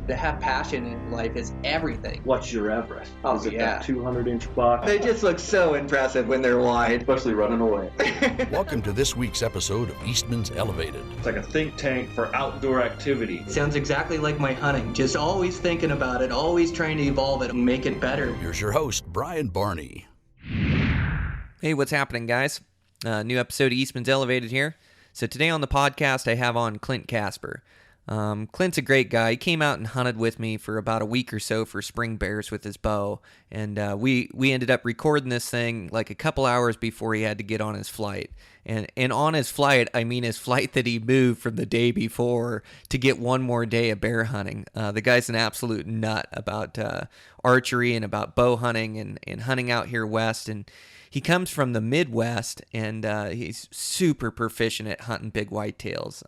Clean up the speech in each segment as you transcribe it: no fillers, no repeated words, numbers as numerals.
To have passion in life is everything. What's your Everest? Oh, Is it yeah. that 200-inch buck? They just look so impressive when they're wide. Especially running away. Welcome to this week's episode of Eastmans Elevated. It's like a think tank for outdoor activity. Sounds exactly like my hunting. Just always thinking about it, always trying to evolve it and make it better. Here's your host, Brian Barney. Hey, what's happening, guys? New episode of Eastmans Elevated here. So today on the podcast, I have on Clint Casper. Clint's a great guy. He came out and hunted with me for about a week or so for spring bears with his bow, and we ended up recording this thing like a couple hours before he had to get on his flight. And on his flight, I mean his flight that he moved from the day before to get one more day of bear hunting. The guy's an absolute nut about archery and about bow hunting and hunting out here west, and he comes from the Midwest, and he's super proficient at hunting big whitetails.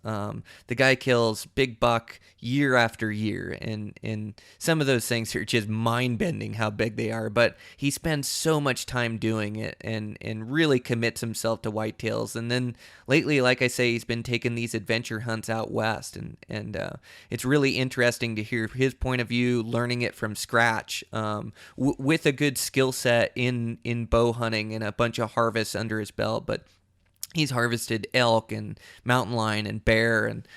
The guy kills big buck year after year, and some of those things are just mind-bending how big they are, but he spends so much time doing it and really commits himself to whitetails. And then lately, like I say, he's been taking these adventure hunts out west, and it's really interesting to hear his point of view, learning it from scratch, with a good skill set in bow hunting and a bunch of harvests under his belt. But he's harvested elk and mountain lion and bear, and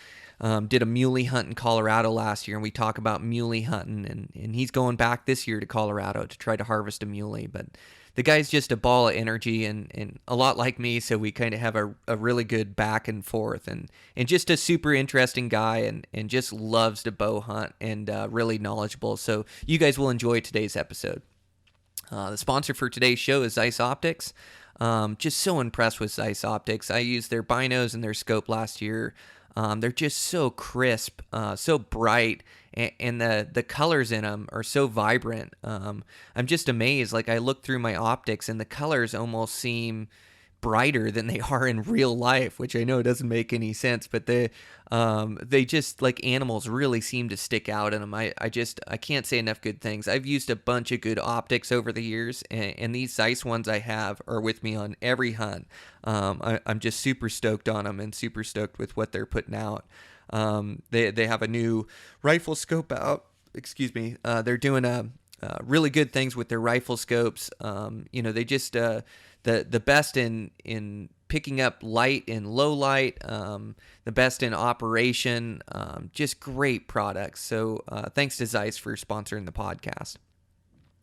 did a muley hunt in Colorado last year, and we talk about muley hunting, and he's going back this year to Colorado to try to harvest a muley. But the guy's just a ball of energy and a lot like me, so we kind of have a really good back and forth, and just a super interesting guy, and just loves to bow hunt, and really knowledgeable. So you guys will enjoy today's episode. The sponsor for today's show is Zeiss Optics. Just so impressed with Zeiss Optics. I used their binos and their scope last year. They're just so crisp, so bright, and the colors in them are so vibrant. I'm just amazed. Like, I look through my optics, and the colors almost seem brighter than they are in real life, which I know doesn't make any sense, but they just, like animals, really seem to stick out in them. I can't say enough good things. I've used a bunch of good optics over the years, and these Zeiss ones I have are with me on every hunt. I'm just super stoked on them and super stoked with what they're putting out. They have a new rifle scope out. Excuse me. They're doing really good things with their rifle scopes. They just the best in picking up light and low light, the best in operation, just great products. So thanks to Zeiss for sponsoring the podcast.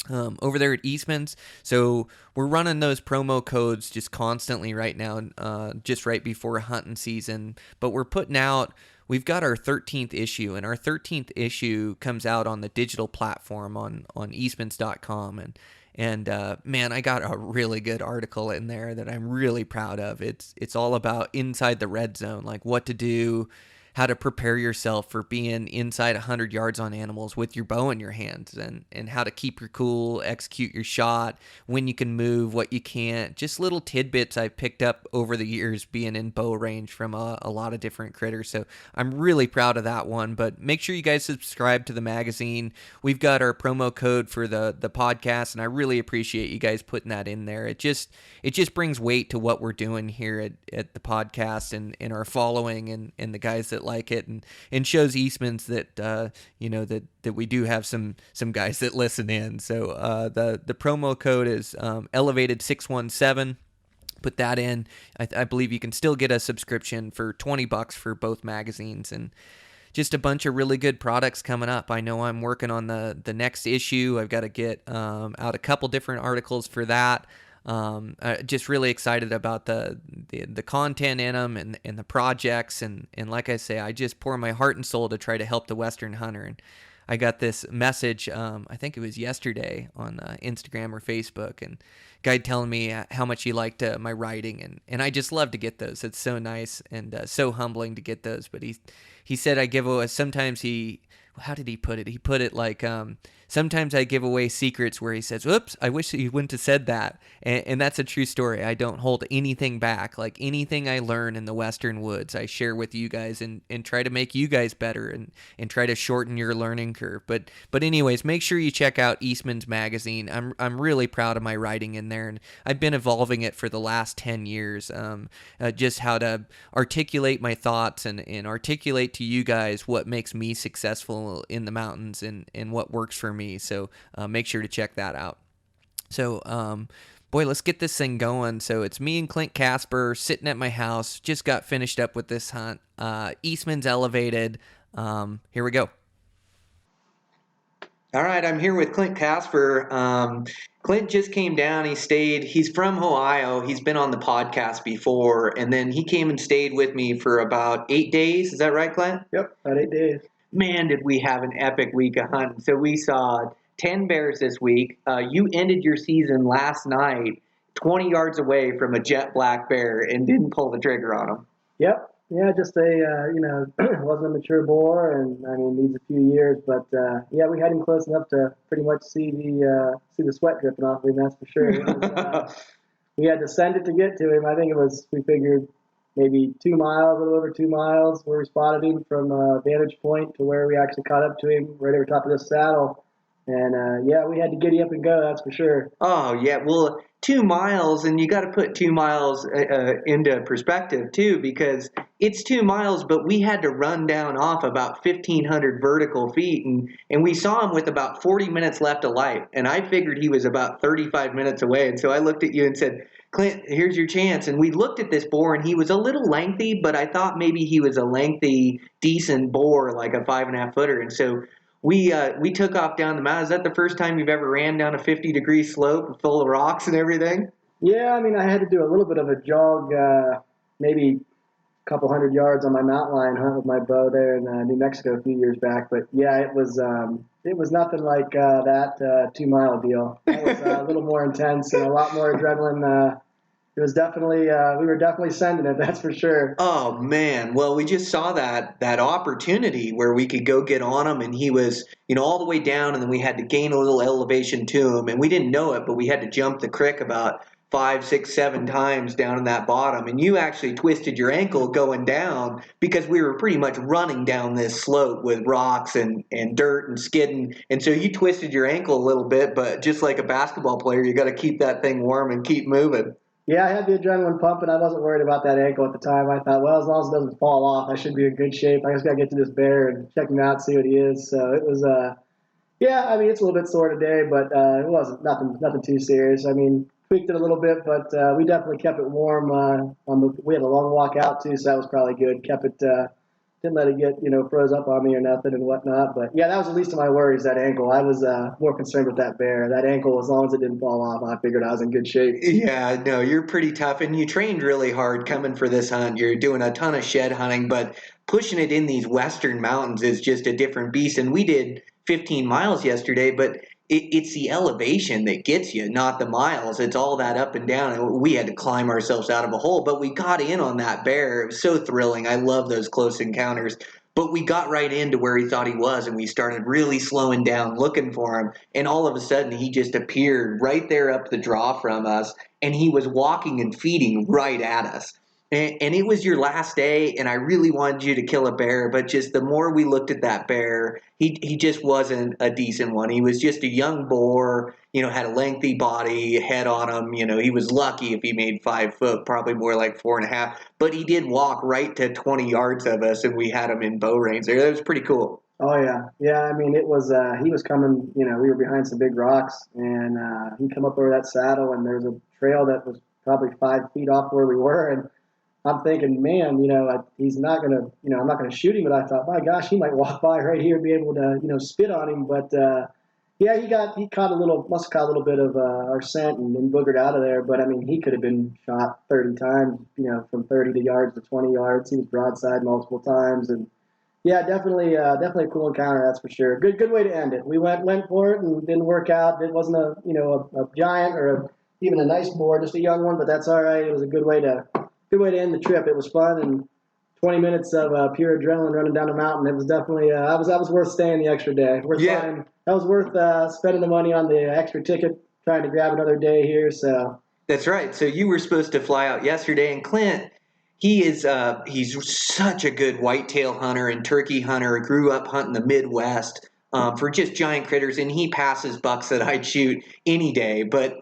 Over there at Eastmans, so we're running those promo codes just constantly right now, just right before hunting season, but we've got our 13th issue, and our 13th issue comes out on the digital platform on eastmans.com, and man, I got a really good article in there that I'm really proud of. It's all about inside the red zone, like what to do, how to prepare yourself for being inside 100 yards on animals with your bow in your hands, and how to keep your cool, execute your shot, when you can move, what you can't. Just little tidbits I've picked up over the years being in bow range from a lot of different critters. So I'm really proud of that one. But make sure you guys subscribe to the magazine. We've got our promo code for the podcast, and I really appreciate you guys putting that in there. It just brings weight to what we're doing here at the podcast and our following and the guys that like it, and shows Eastmans that that we do have some guys that listen in. So the promo code is Elevated 617. Put that in. I believe you can still get a subscription for $20 for both magazines, and just a bunch of really good products coming up. I know I'm working on the next issue. I've got to get out a couple different articles for that. Just really excited about the content in them and the projects, and like I say, I just pour my heart and soul to try to help the Western hunter. And I got this message, I think it was yesterday on Instagram or Facebook, and guy telling me how much he liked my writing, and I just love to get those. It's so nice and so humbling to get those. But he said I give away, sometimes how did he put it? He put it like, sometimes I give away secrets, where he says, "Oops, I wish he wouldn't have said that." And that's a true story. I don't hold anything back. Like, anything I learn in the Western woods, I share with you guys and try to make you guys better and try to shorten your learning curve. But anyways, make sure you check out Eastman's magazine. I'm really proud of my writing in there, and I've been evolving it for the last 10 years. Just how to articulate my thoughts and articulate to you guys what makes me successful personal in the mountains and what works for me. So make sure to check that out. So, boy, let's get this thing going. So it's me and Clint Casper sitting at my house. Just got finished up with this hunt. Eastman's Elevated. Here we go. All right, I'm here with Clint Casper. Clint just came down. He's from Ohio. He's been on the podcast before, and then he came and stayed with me for about 8 days. Is that right, Clint? Yep, about 8 days. Man, did we have an epic week of hunting. So we saw 10 bears this week. You ended your season last night 20 yards away from a jet black bear and didn't pull the trigger on him. Yep. Yeah, just wasn't a mature boar, and I mean needs a few years, but yeah, we had him close enough to pretty much see the sweat dripping off of him. That's for sure. It was, we had to send it to get to him. I think we figured maybe 2 miles, a little over 2 miles, where we spotted him from vantage point to where we actually caught up to him right over top of this saddle. And yeah, we had to giddy up and go. That's for sure. Oh yeah, well, 2 miles, and you got to put 2 miles into perspective too, because it's 2 miles, but we had to run down off about 1,500 vertical feet, and we saw him with about 40 minutes left of light, and I figured he was about 35 minutes away, and so I looked at you and said, Clint, here's your chance. And we looked at this boar, and he was a little lengthy, but I thought maybe he was a lengthy, decent boar, like a 5.5 footer, and so we took off down the mountain. Is that the first time you've ever ran down a 50-degree slope full of rocks and everything? Yeah, I mean, I had to do a little bit of a jog, maybe a couple hundred yards on my mountain lion hunt with my bow there in New Mexico a few years back. But yeah, it was nothing like that 2 mile deal. That was a little more intense and a lot more adrenaline. It was definitely, we were definitely sending it, that's for sure. Oh, man. Well, we just saw that opportunity where we could go get on him, and he was, all the way down, and then we had to gain a little elevation to him, and we didn't know it, but we had to jump the creek about 5, 6, 7 times down in that bottom, and you actually twisted your ankle going down because we were pretty much running down this slope with rocks and dirt and skidding, and so you twisted your ankle a little bit, but just like a basketball player, you got to keep that thing warm and keep moving. Yeah, I had the adrenaline pumping. I wasn't worried about that ankle at the time. I thought, well, as long as it doesn't fall off, I should be in good shape. I just got to get to this bear and check him out, see what he is. So it was, yeah, I mean, it's a little bit sore today, but it wasn't nothing too serious. I mean, tweaked it a little bit, but we definitely kept it warm. We had a long walk out too, so that was probably good. Kept it, didn't let it get, froze up on me or nothing and whatnot. But yeah, that was the least of my worries, that ankle. I was more concerned with that bear. That ankle, as long as it didn't fall off, I figured I was in good shape. Yeah, no, you're pretty tough, and you trained really hard coming for this hunt. You're doing a ton of shed hunting, but pushing it in these western mountains is just a different beast. And we did 15 miles yesterday, but it's the elevation that gets you, not the miles. It's all that up and down, and we had to climb ourselves out of a hole, but we got in on that bear. It was so thrilling. I love those close encounters, but we got right into where he thought he was, and we started really slowing down, looking for him, and all of a sudden he just appeared right there up the draw from us, and he was walking and feeding right at us. And it was your last day, and I really wanted you to kill a bear, but just the more we looked at that bear, he just wasn't a decent one. He was just a young boar, had a lengthy body, head on him. He was lucky if he made 5 foot, probably more like 4.5. But he did walk right to 20 yards of us, and we had him in bow range there. That was pretty cool. Oh, yeah. Yeah, I mean, it was, he was coming, we were behind some big rocks, and he come up over that saddle, and there's a trail that was probably 5 feet off where we were, and I'm thinking, man, he's not going to, I'm not going to shoot him, but I thought, my gosh, he might walk by right here and be able to, spit on him. But, yeah, must have caught a little bit of our scent and then boogered out of there. But, I mean, he could have been shot 30 times, from 30 yards to 20 yards. He was broadside multiple times. And, yeah, definitely a cool encounter, that's for sure. Good way to end it. We went for it and didn't work out. It wasn't a giant or even a nice boar, just a young one, but that's all right. It was a good way to end the trip. It was fun, and 20 minutes of pure adrenaline running down the mountain. It was definitely that was worth staying the extra day. That was worth spending the money on the extra ticket, trying to grab another day here. So that's right. So you were supposed to fly out yesterday, and Clint, he's such a good whitetail hunter and turkey hunter. Grew up hunting the Midwest. for just giant critters, and he passes bucks that I'd shoot any day. But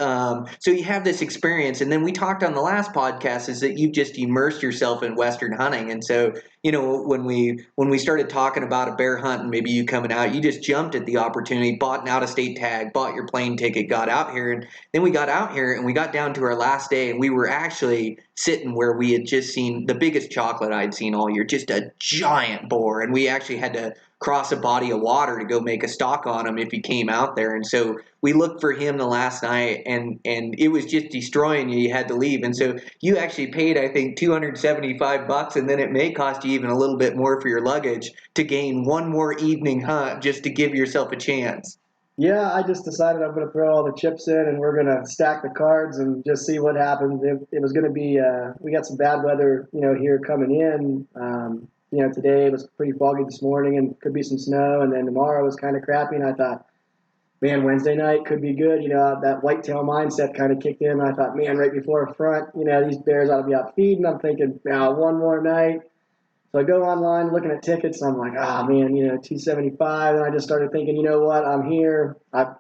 so you have this experience, and then we talked on the last podcast is that you've just immersed yourself in Western hunting, and so when we started talking about a bear hunt and maybe you coming out, you just jumped at the opportunity, bought an out-of-state tag, bought your plane ticket, got out here, and then we got out here and we got down to our last day, and we were actually sitting where we had just seen the biggest chocolate I'd seen all year, just a giant boar, and we actually had to cross a body of water to go make a stalk on him if he came out there. And so we looked for him the last night, and it was just destroying you. You had to leave. And so you actually paid, I think, $275, and then it may cost you even a little bit more for your luggage to gain one more evening hunt just to give yourself a chance. Yeah, I just decided I'm going to throw all the chips in, and we're going to stack the cards and just see what happens. It was going to be, we got some bad weather, here coming in. Today was pretty foggy this morning and could be some snow, and then tomorrow was kind of crappy, and I thought, man, Wednesday night could be good. That whitetail mindset kind of kicked in. I thought, man, right before a front, these bears ought to be out feeding. I'm thinking, one more night. So I go online looking at tickets, and I'm like, man, $275. And I just started thinking, you know what, I'm here.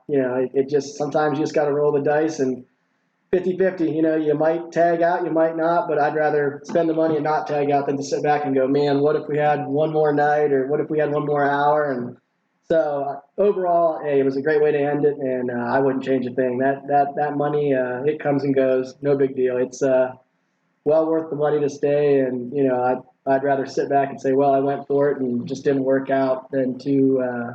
It just, sometimes you just got to roll the dice, and 50-50, you might tag out, you might not, but I'd rather spend the money and not tag out than to sit back and go, man, what if we had one more night, or what if we had one more hour? And so overall, hey, it was a great way to end it, and I wouldn't change a thing. That money, it comes and goes, no big deal. It's well worth the money to stay, and I'd rather sit back and say, well, I went for it and just didn't work out, than to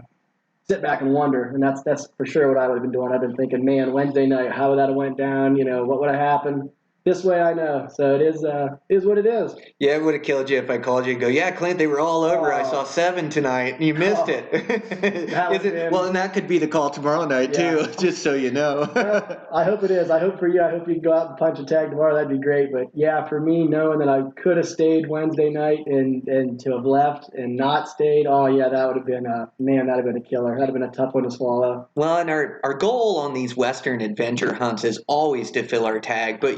sit back and wonder. And that's for sure what I would have been doing. I've been thinking, man, Wednesday night, how would that have went down? What would have happened? This way I know. So it is what it is. Yeah, it would have killed you if I called you and go, yeah, Clint, they were all over. I saw 7 tonight, and you missed it. Well, and that could be the call tomorrow night, too, just so you know. Well, I hope it is. I hope for you, I hope you can go out and punch a tag tomorrow. That'd be great. But, yeah, for me, knowing that I could have stayed Wednesday night and to have left and not stayed, that would have been that'd have been a killer. That'd have been a tough one to swallow. Well, and our goal on these Western adventure hunts is always to fill our tag, but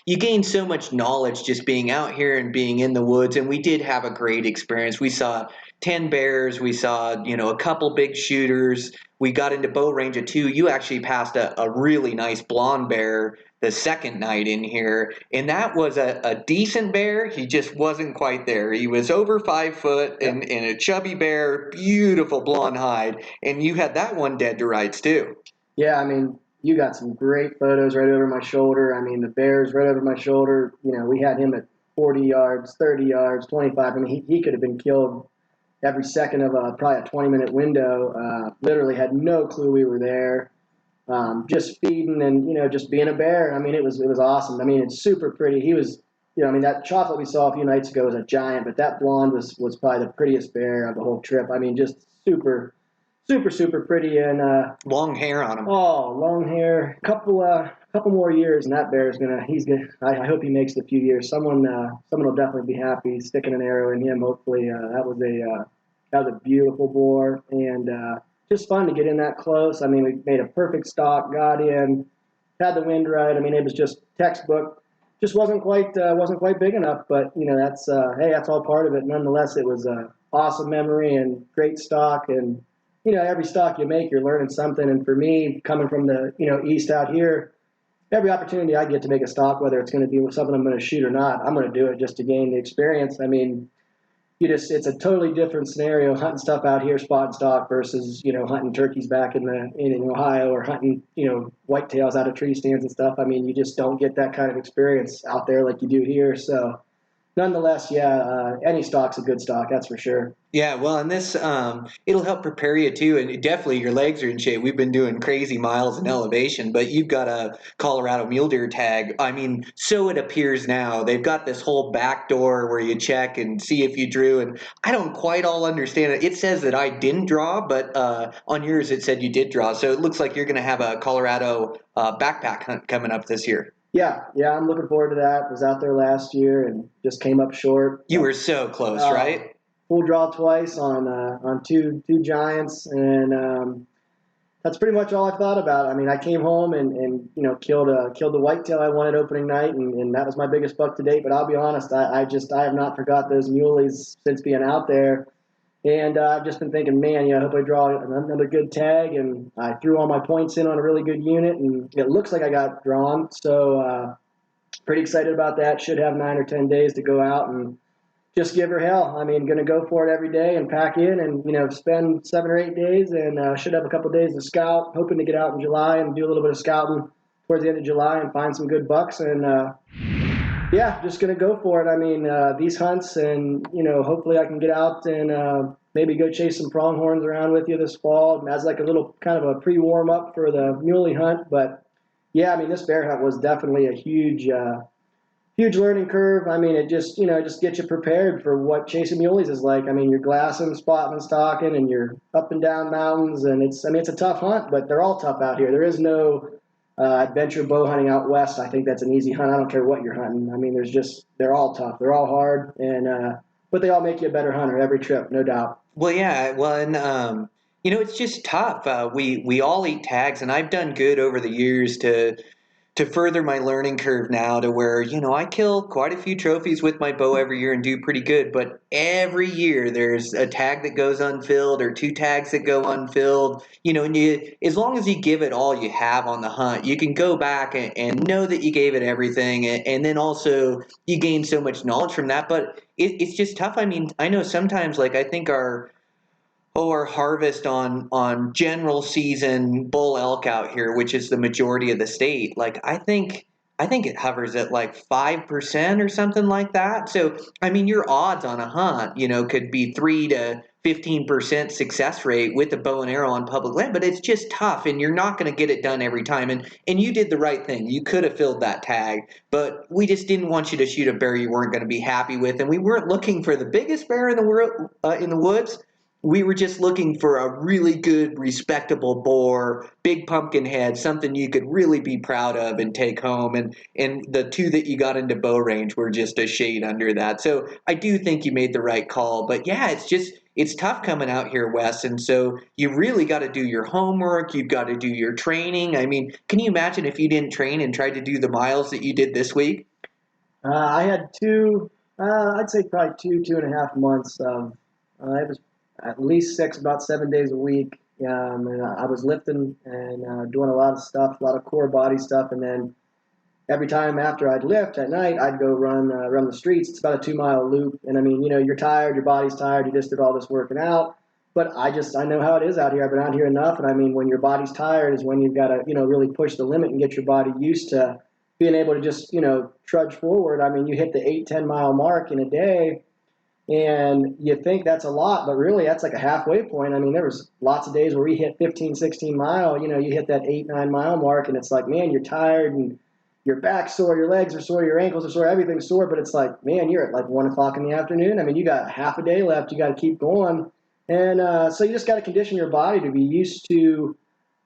you gain so much knowledge just being out here and being in the woods, and we did have a great experience. We saw 10 bears, we saw a couple big shooters, we got into bow range of 2. You actually passed a really nice blonde bear the second night in here, and that was a decent bear. He just wasn't quite there. He was over 5 foot and a chubby bear, beautiful blonde hide, and you had that one dead to rights too. Yeah, you got some great photos right over my shoulder. The bear's right over my shoulder. We had him at 40 yards, 30 yards, 25. He could have been killed every second of probably a 20-minute window. Literally had no clue we were there. Just feeding and, just being a bear. It was awesome. It's super pretty. He was, that chocolate we saw a few nights ago was a giant, but that blonde was probably the prettiest bear of the whole trip. Just super, super, super pretty, and long hair on him. Oh, long hair. Couple more years, and that bear is gonna. I hope he makes it a few years. Someone will definitely be happy sticking an arrow in him. Hopefully, that was a beautiful boar, and just fun to get in that close. We made a perfect stalk, got in, had the wind right. It was just textbook. Just wasn't quite big enough, but that's that's all part of it. Nonetheless, it was a awesome memory and great stalk, and every stalk you make, you're learning something. And for me, coming from the east out here, every opportunity I get to make a stalk, whether it's going to be something I'm going to shoot or not, I'm going to do it just to gain the experience. It's a totally different scenario hunting stuff out here, spot and stalk, versus hunting turkeys back in Ohio, or hunting whitetails out of tree stands and stuff. You just don't get that kind of experience out there like you do here. So nonetheless, any stalk's a good stalk, that's for sure. Yeah, well, and this, it'll help prepare you too, and definitely your legs are in shape. We've been doing crazy miles in elevation, but you've got a Colorado mule deer tag. So it appears now. They've got this whole back door where you check and see if you drew, and I don't quite all understand it. It says that I didn't draw, but on yours it said you did draw, so it looks like you're going to have a Colorado backpack hunt coming up this year. Yeah, I'm looking forward to that. I was out there last year and just came up short. You were so close, right? Full draw twice on two giants, and that's pretty much all I thought about. I came home and killed the whitetail I wanted opening night, and that was my biggest buck to date. But I'll be honest, I have not forgot those muleys since being out there. And I've just been thinking, man, I hope I draw another good tag. And I threw all my points in on a really good unit, and it looks like I got drawn. So pretty excited about that. Should have 9 or 10 days to go out and just give her hell. I mean, going to go for it every day and pack in and, spend 7 or 8 days, and should have a couple of days to scout, hoping to get out in July and do a little bit of scouting towards the end of July and find some good bucks. And, yeah, just going to go for it. I mean, these hunts, and, hopefully I can get out and maybe go chase some pronghorns around with you this fall as like a little kind of a pre-warm up for the muley hunt. But, yeah, I mean, this bear hunt was definitely a huge learning curve. I mean, it just gets you prepared for what chasing muleys is like. I mean, you're glassing, spotting, and stalking, and you're up and down mountains, and it's a tough hunt, but they're all tough out here. There is no adventure bow hunting out west. I think that's an easy hunt. I don't care what you're hunting. I mean, they're all tough. They're all hard, and but they all make you a better hunter every trip, no doubt. Well, yeah. Well, and it's just tough. We all eat tags, and I've done good over the years to further my learning curve now to where, I kill quite a few trophies with my bow every year and do pretty good. But every year there's a tag that goes unfilled or 2 tags that go unfilled, and as long as you give it all you have on the hunt, you can go back and know that you gave it everything. And then also you gain so much knowledge from that. But it's just tough. I mean, I know sometimes, like, I think our harvest on general season bull elk out here, which is the majority of the state, like I think it hovers at like 5% or something like that. So I mean, your odds on a hunt, could be 3 to 15% success rate with a bow and arrow on public land, but it's just tough, and you're not going to get it done every time. And you did the right thing. You could have filled that tag, but we just didn't want you to shoot a bear you weren't going to be happy with, and we weren't looking for the biggest bear in the world in the woods. We were just looking for a really good, respectable boar, big pumpkin head, something you could really be proud of and take home. And the 2 that you got into bow range were just a shade under that. So I do think you made the right call. But yeah, it's tough coming out here, Wes. And so you really got to do your homework. You've got to do your training. I mean, can you imagine if you didn't train and tried to do the miles that you did this week? I had I'd say probably 2.5 months of, it was at least 6, about 7 days a week. And I was lifting and doing a lot of stuff, a lot of core body stuff. And then every time after I'd lift at night, I'd go run the streets. It's about a 2-mile loop. And I mean, you're tired, your body's tired. You just did all this working out. But I know how it is out here. I've been out here enough. And I mean, when your body's tired is when you've got to, really push the limit and get your body used to being able to just, trudge forward. I mean, you hit the 8-10 mile mark in a day. And you think that's a lot, but really that's like a halfway point. I mean, there was lots of days where we hit 15, 16 mile, you hit that 8-9 mile mark, and it's like, man, you're tired and your back's sore, your legs are sore, your ankles are sore, everything's sore, but it's like, man, you're at like 1 o'clock in the afternoon. I mean, you got half a day left. You got to keep going. And so you just got to condition your body to be used to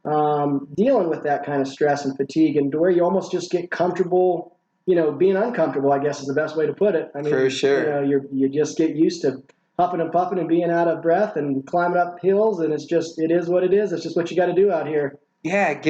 dealing with that kind of stress and fatigue, and to where you almost just get comfortable, being uncomfortable, I guess is the best way to put it. I mean, for sure. You just get used to huffing and puffing and being out of breath and climbing up hills, and it is what it is. It's just what you got to do out here. Yeah, it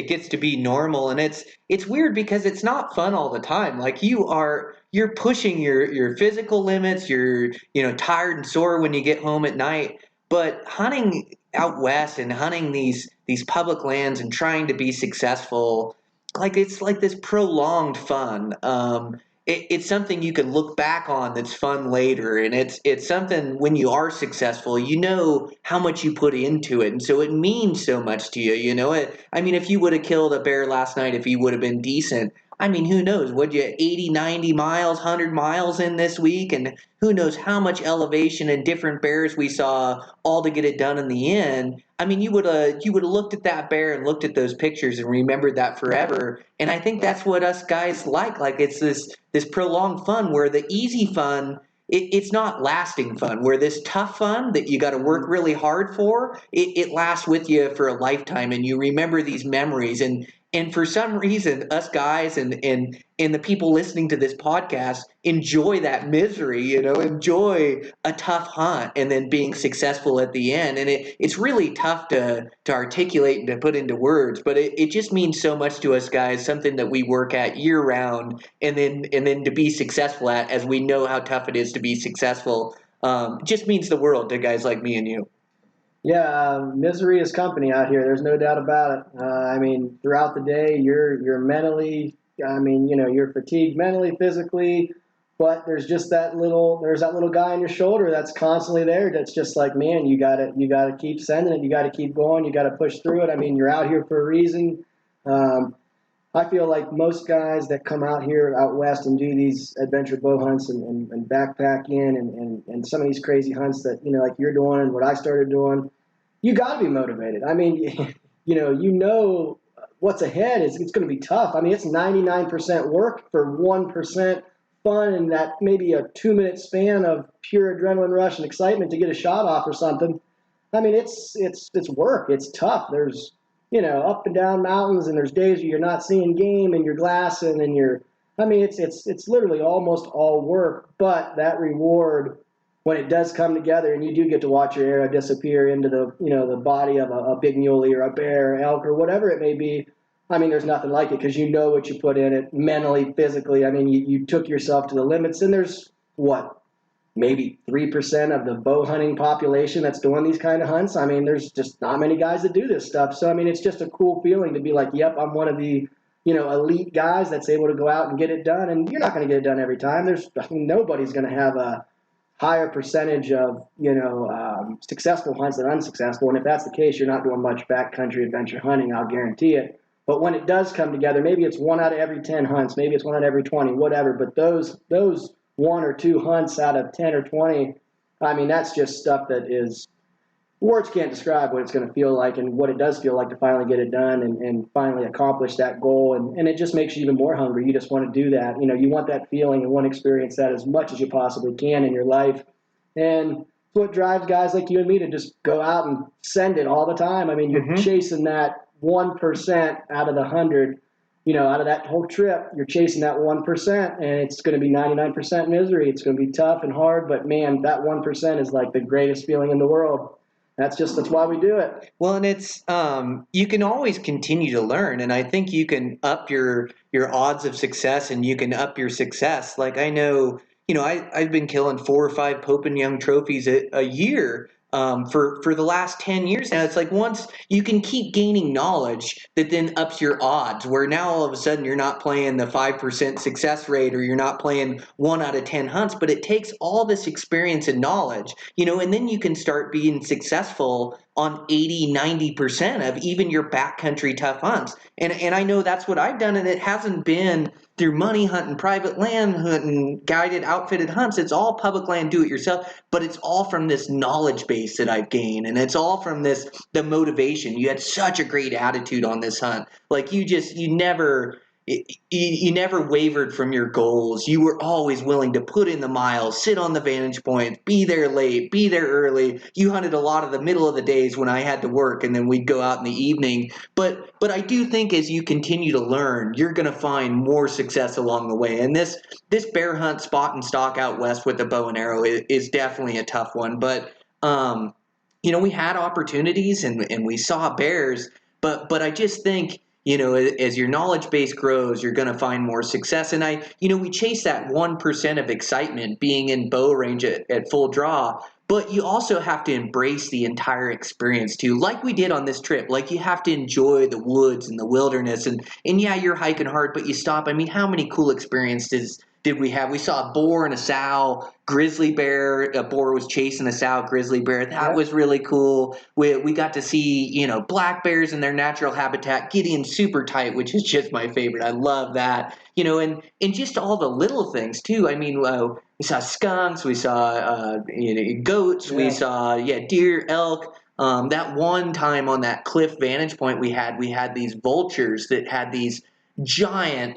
gets to be normal, and it's weird because it's not fun all the time. Like you're pushing your physical limits. You're tired and sore when you get home at night. But hunting out west and hunting these public lands and trying to be successful, like it's like this prolonged fun. It's something you can look back on that's fun later, and it's something when you are successful, how much you put into it, and so it means so much to you. I mean, if you would have killed a bear last night, if he would have been decent, I mean, who knows? Would you 80, 90 miles, 100 miles in this week, and who knows how much elevation and different bears we saw all to get it done in the end. I mean, you would have looked at that bear and looked at those pictures and remembered that forever. And I think that's what us guys like. Like, it's this prolonged fun where the easy fun, it's not lasting fun. Where this tough fun that you got to work really hard for, it lasts with you for a lifetime, and you remember these memories. And for some reason, us guys and the people listening to this podcast enjoy that misery, enjoy a tough hunt and then being successful at the end. And it's really tough to articulate and to put into words, but it just means so much to us guys, something that we work at year round and then to be successful at, as we know how tough it is to be successful. just means the world to guys like me and you. Yeah, misery is company out here. There's no doubt about it. I mean, throughout the day, you're mentally. I mean, you're fatigued mentally, physically, but there's that little guy on your shoulder that's constantly there. That's just like, man, you gotta keep sending it. You gotta keep going. You gotta push through it. I mean, you're out here for a reason. I feel like most guys that come out here out west and do these adventure bow hunts and backpack in and some of these crazy hunts that, like you're doing and what I started doing, you got to be motivated. I mean, what's ahead is it's going to be tough. I mean, it's 99% work for 1% fun and that maybe a 2-minute span of pure adrenaline rush and excitement to get a shot off or something. I mean, it's work. It's tough. There's up and down mountains, and there's days where you're not seeing game, and you're glassing, and it's literally almost all work. But that reward, when it does come together, and you do get to watch your arrow disappear into the body of a big muley or a bear, elk, or whatever it may be. I mean, there's nothing like it because you know what you put in it mentally, physically. I mean, you took yourself to the limits, and there's maybe 3% of the bow hunting population that's doing these kind of hunts. I mean, there's just not many guys that do this stuff. So, I mean, it's just a cool feeling to be like, yep, I'm one of the, elite guys that's able to go out and get it done. And you're not going to get it done every time. Nobody's going to have a higher percentage of, successful hunts than unsuccessful. And if that's the case, you're not doing much backcountry adventure hunting, I'll guarantee it. But when it does come together, maybe it's 1 out of every 10 hunts, maybe it's 1 out of every 20, whatever. But those 1 or 2 hunts out of 10 or 20, I mean, that's just stuff that is, words can't describe what it's going to feel like and what it does feel like to finally get it done and finally accomplish that goal. And it just makes you even more hungry. You just want to do that. You want that feeling and want to experience that as much as you possibly can in your life. And it's what drives guys like you and me to just go out and send it all the time. I mean, you're chasing that 1% out of the 100. Out of that whole trip, you're chasing that 1%, and it's going to be 99% misery. It's going to be tough and hard, but man, that 1% is like the greatest feeling in the world. That's why we do it. Well, and it's you can always continue to learn, and I think you can up your odds of success, and you can up your success. Like I know, I've been killing 4 or 5 Pope and Young trophies a year. For the last 10 years now. It's like once you can keep gaining knowledge that then ups your odds, where now all of a sudden you're not playing the 5% success rate or you're not playing 1 out of 10 hunts, but it takes all this experience and knowledge, and then you can start being successful on 80-90% of even your backcountry tough hunts. And I know that's what I've done, and it hasn't been through money hunting, private land hunting, guided, outfitted hunts. It's all public land, do it yourself, but it's all from this knowledge base that I've gained, and it's all from the motivation. You had such a great attitude on this hunt. Like you never wavered from your goals. You were always willing to put in the miles, sit on the vantage point, be there late, be there early. You hunted a lot of the middle of the days when I had to work, and then we'd go out in the evening. But I do think as you continue to learn, you're going to find more success along the way. And this bear hunt, spot and stalk out west with the bow and arrow is definitely a tough one. But we had opportunities and we saw bears, but I just think, as your knowledge base grows, you're going to find more success. And we chase that 1% of excitement being in bow range at full draw, but you also have to embrace the entire experience too, like we did on this trip. Like you have to enjoy the woods and the wilderness, and yeah, you're hiking hard, but you stop. I mean, how many cool experiences did we have? We saw a boar and a sow, grizzly bear. A boar was chasing a sow grizzly bear. That was really cool. We got to see, black bears in their natural habitat getting super tight, which is just my favorite. I love that. And just all the little things too. I mean, we saw skunks, we saw goats, we saw deer, elk. That one time on that cliff vantage point we had these vultures that had these giant,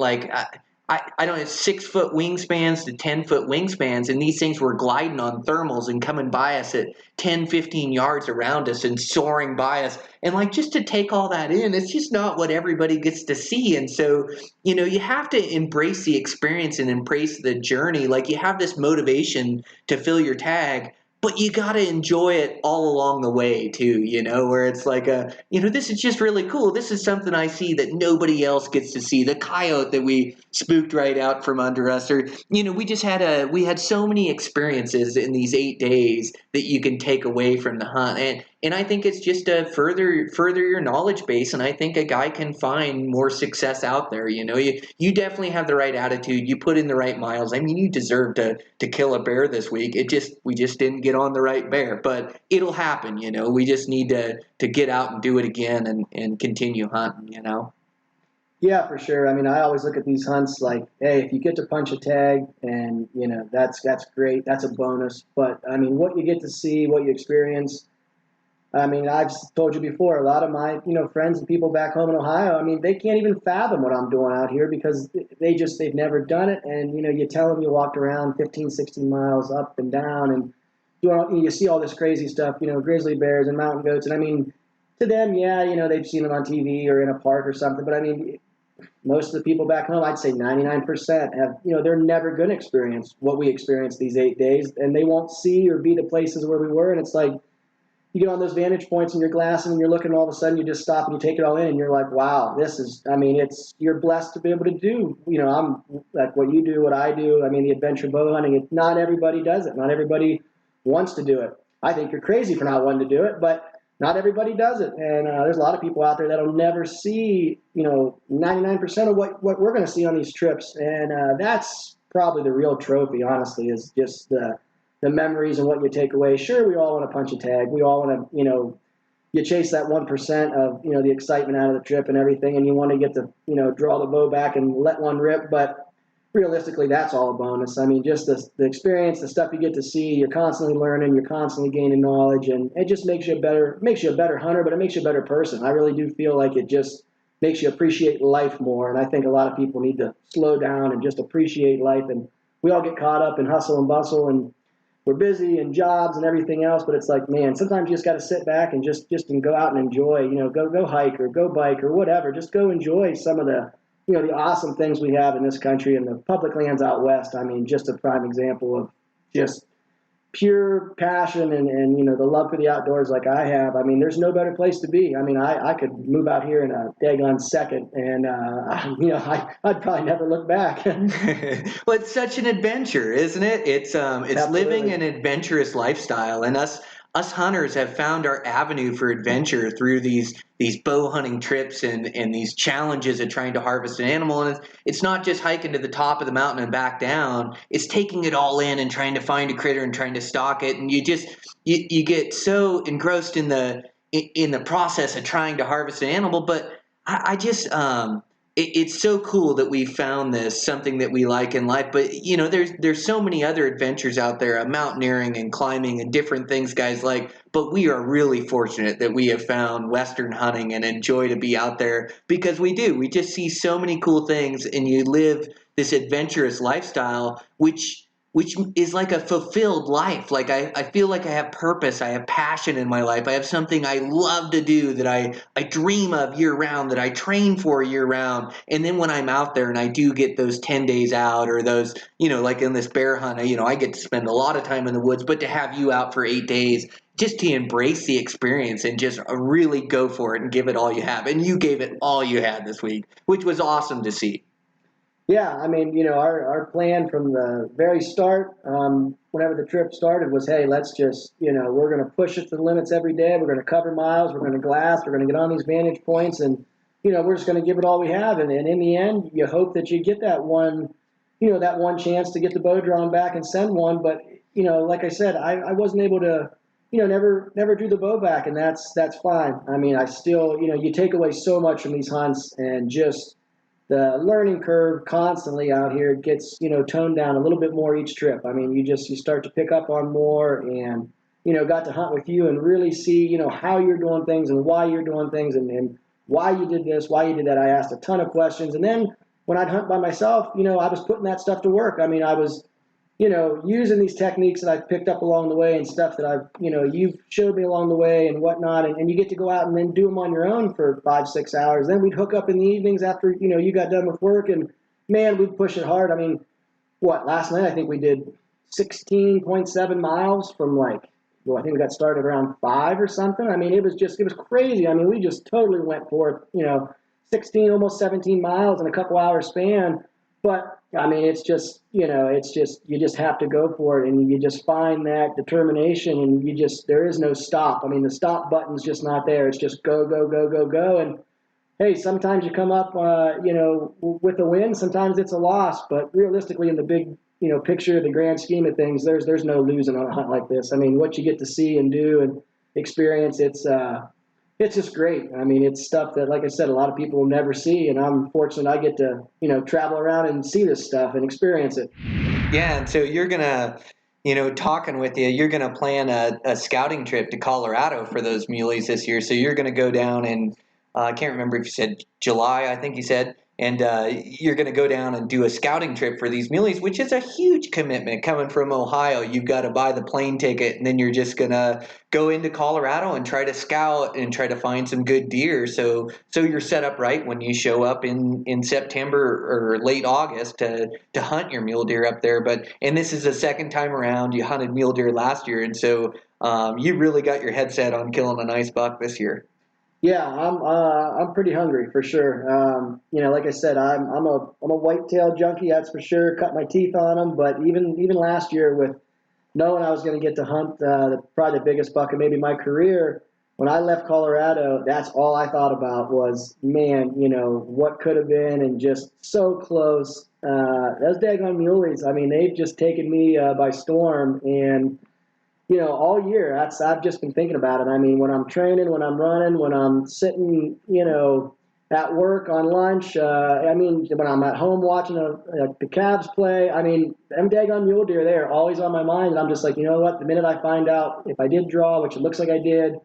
I don't know, 6-foot wingspans to 10-foot wingspans, and these things were gliding on thermals and coming by us at 10, 15 yards around us and soaring by us. And just to take all that in, it's just not what everybody gets to see. And so, you have to embrace the experience and embrace the journey. Like you have this motivation to fill your tag, but you got to enjoy it all along the way too, where it's like this is just really cool. This is something I see that nobody else gets to see. The coyote that we spooked right out from under us, or, we had so many experiences in these 8 days that you can take away from the hunt. And I think it's just to further your knowledge base. And I think a guy can find more success out there. You definitely have the right attitude. You put in the right miles. I mean, you deserve to kill a bear this week. We just didn't get on the right bear, but it'll happen. We just need to get out and do it again and continue hunting. Yeah, for sure. I mean, I always look at these hunts like, hey, if you get to punch a tag, and that's great. That's a bonus. But I mean, what you get to see, what you experience. I mean, I've told you before, a lot of my, friends and people back home in Ohio, I mean, they can't even fathom what I'm doing out here because they've never done it. And, you tell them you walked around 15, 16 miles up and down and you see all this crazy stuff, grizzly bears and mountain goats. And I mean, to them, yeah, they've seen them on TV or in a park or something. But I mean, most of the people back home, I'd say 99% have, they're never going to experience what we experienced these 8 days. And they won't see or be the places where we were. And it's like, you get on those vantage points in your glass and you're looking, and all of a sudden you just stop and you take it all in and you're like, wow, you're blessed to be able to do, I'm like what you do, what I do. I mean, the adventure bow hunting, not everybody does it. Not everybody wants to do it. I think you're crazy for not wanting to do it, but not everybody does it. And there's a lot of people out there that'll never see, 99% of what we're going to see on these trips. And that's probably the real trophy, honestly, is just the memories and what you take away. Sure, we all want to punch a tag. We all want to, you chase that 1% of, the excitement out of the trip and everything, and you want to get to, draw the bow back and let one rip. But realistically, that's all a bonus. I mean, just the experience, the stuff you get to see, you're constantly learning, you're constantly gaining knowledge, and it just makes you a better hunter, but it makes you a better person. I really do feel like it just makes you appreciate life more. And I think a lot of people need to slow down and just appreciate life. And we all get caught up in hustle and bustle, and we're busy and jobs and everything else, but it's like, man, sometimes you just got to sit back and just go out and enjoy, go hike or go bike or whatever. Just go enjoy some of the, the awesome things we have in this country and the public lands out west. I mean, just a prime example of just pure passion and the love for the outdoors like I have. I mean, there's no better place to be. I mean, I could move out here in a daggone second and, I'd probably never look back. Well, it's such an adventure, isn't it? It's living an adventurous lifestyle, and us hunters have found our avenue for adventure through these bow hunting trips and these challenges of trying to harvest an animal. And it's not just hiking to the top of the mountain and back down. It's taking it all in and trying to find a critter and trying to stalk it. And you get so engrossed in the process of trying to harvest an animal. But it's so cool that we found this, something that we like in life. But, there's so many other adventures out there, mountaineering and climbing and different things guys like. But we are really fortunate that we have found Western hunting and enjoy to be out there because we do. We just see so many cool things, and you live this adventurous lifestyle, which is like a fulfilled life. Like I feel like I have purpose. I have passion in my life. I have something I love to do that I dream of year round, that I train for year round. And then when I'm out there and I do get those 10 days out or those, like in this bear hunt, I get to spend a lot of time in the woods, but to have you out for 8 days, just to embrace the experience and just really go for it and give it all you have. And you gave it all you had this week, which was awesome to see. Yeah, I mean, our plan from the very start, whenever the trip started, was, hey, let's just, we're going to push it to the limits every day. We're going to cover miles. We're going to glass. We're going to get on these vantage points, and, we're just going to give it all we have. And in the end, you hope that you get that one chance to get the bow drawn back and send one. But, like I said, I wasn't able to, never drew the bow back, and that's fine. I mean, I still, you take away so much from these hunts, and just the learning curve constantly out here gets, toned down a little bit more each trip. I mean, you start to pick up on more, and, got to hunt with you and really see, how you're doing things and why you're doing things and why you did this, why you did that. I asked a ton of questions. And then when I'd hunt by myself, I was putting that stuff to work. I mean, I was, using these techniques that I've picked up along the way and stuff that I've, you've showed me along the way and whatnot. And you get to go out and then do them on your own for 5-6 hours. Then we'd hook up in the evenings after, you got done with work, and man, we'd push it hard. I mean, last night I think we did 16.7 miles from like well, I think we got started around 5 or something. I mean, it was crazy. I mean, we just totally went for it, 16, almost 17 miles in a couple hours span. But I mean, it's just, you just have to go for it, and you just find that determination, and there is no stop. I mean, the stop button's just not there. It's just go, go, go, go, go. And hey, sometimes you come up, with a win. Sometimes it's a loss. But realistically, in the big, picture, the grand scheme of things, there's no losing on a hunt like this. I mean, what you get to see and do and experience, it's just great. I mean, it's stuff that, like I said, a lot of people will never see, and I'm fortunate I get to, travel around and see this stuff and experience it. Yeah, and so you're gonna, talking with you, you're gonna plan a scouting trip to Colorado for those muleys this year. So you're gonna go down in, I can't remember if you said July, I think you said, and you're gonna go down and do a scouting trip for these muleys, which is a huge commitment coming from Ohio. You've got to buy the plane ticket, and then you're just gonna go into Colorado and try to scout and try to find some good deer. So you're set up right when you show up in September or late August to hunt your mule deer up there. And this is the second time around. You hunted mule deer last year, and so you really got your head set on killing a nice buck this year. Yeah, I'm pretty hungry for sure. Like I said, I'm a whitetail junkie, that's for sure. Cut my teeth on them, but even last year, with knowing I was going to get to hunt probably the biggest buck of maybe my career, when I left Colorado, that's all I thought about was, man, what could have been, and just so close. Those daggone muleys, I mean, they've just taken me by storm, and all year, I've just been thinking about it. I mean, when I'm training, when I'm running, when I'm sitting, at work on lunch, when I'm at home watching the Cavs play, I mean, them daggone mule deer, they're always on my mind. And I'm just like, you know what? The minute I find out if I did draw, which it looks like I did,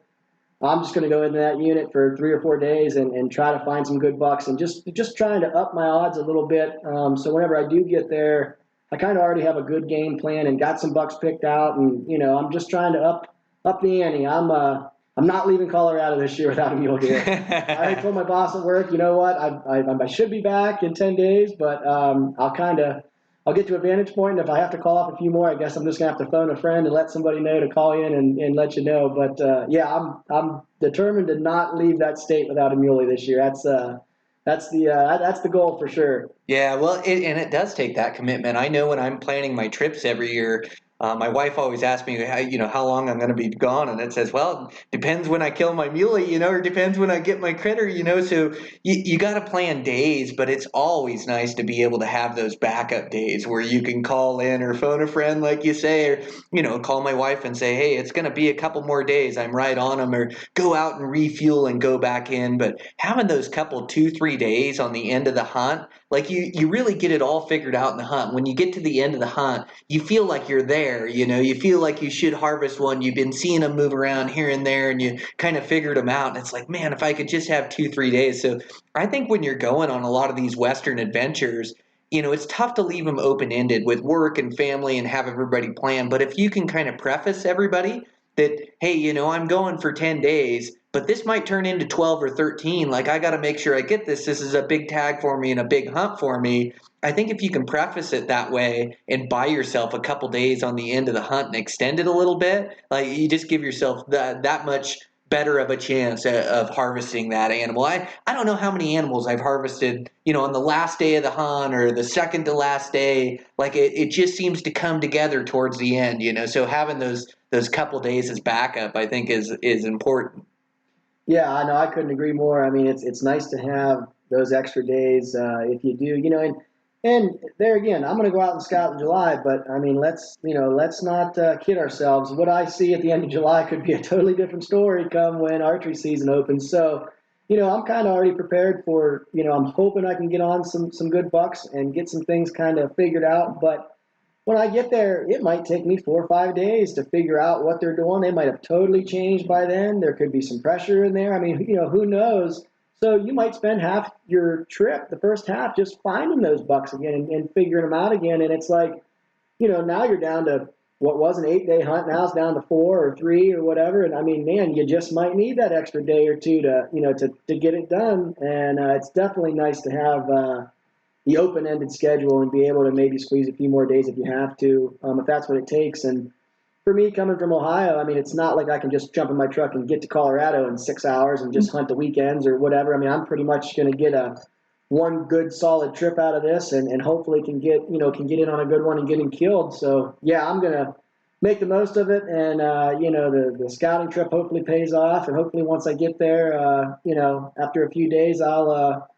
I'm just going to go into that unit for 3 or 4 days and try to find some good bucks, and just trying to up my odds a little bit. So whenever I do get there, I kind of already have a good game plan and got some bucks picked out, and I'm just trying to up the ante. I'm not leaving Colorado this year without a mule deer. I already told my boss at work, you know what, I should be back in 10 days, but I'll get to a vantage point, and if I have to call off a few more, I guess I'm just gonna have to phone a friend and let somebody know to call in and let you know. But yeah, I'm determined to not leave that state without a muley this year. That's the goal for sure. Yeah, well, it does take that commitment. I know when I'm planning my trips every year, my wife always asks me, how long I'm going to be gone, and it says, well, depends when I kill my muley, or depends when I get my critter, So you got to plan days, but it's always nice to be able to have those backup days where you can call in or phone a friend, like you say, or call my wife and say, hey, it's going to be a couple more days, I'm right on them, or go out and refuel and go back in. But having those couple 2-3 days on the end of the hunt, like you really get it all figured out in the hunt. When you get to the end of the hunt, you feel like you're there. You feel like you should harvest one. You've been seeing them move around here and there, and you kind of figured them out. And it's like, man, if I could just have 2-3 days. So I think when you're going on a lot of these Western adventures, it's tough to leave them open-ended with work and family and have everybody plan. But if you can kind of preface everybody that, hey, I'm going for 10 days, but this might turn into 12 or 13. Like, I got to make sure I get this. This is a big tag for me and a big hunt for me. I think if you can preface it that way and buy yourself a couple days on the end of the hunt and extend it a little bit, like, you just give yourself that much better of a chance of harvesting that animal. I don't know how many animals I've harvested, on the last day of the hunt or the second to last day. Like, it just seems to come together towards the end, So having those couple days as backup, I think, is important. Yeah, I know. I couldn't agree more. I mean, it's nice to have those extra days if you do, and there again, I'm going to go out and scout in July, but I mean, let's not kid ourselves. What I see at the end of July could be a totally different story come when archery season opens. So, I'm kind of already prepared for, I'm hoping I can get on some good bucks and get some things kind of figured out, but when I get there, it might take me 4 or 5 days to figure out what they're doing. They might have totally changed by then. There could be some pressure in there. I mean, who knows? So you might spend half your trip, the first half, just finding those bucks again and figuring them out again. And it's like, now you're down to what was an 8-day hunt. Now it's down to 4 or 3 or whatever. And I mean, man, you just might need that extra day or two to get it done. And it's definitely nice to have the open-ended schedule and be able to maybe squeeze a few more days if you have to, if that's what it takes. And for me coming from Ohio, I mean, it's not like I can just jump in my truck and get to Colorado in 6 hours and just hunt the weekends or whatever. I mean, I'm pretty much going to get one good solid trip out of this, and hopefully can get in on a good one and get him killed. So yeah, I'm going to make the most of it, and the scouting trip hopefully pays off, and hopefully once I get there, after a few days, I'll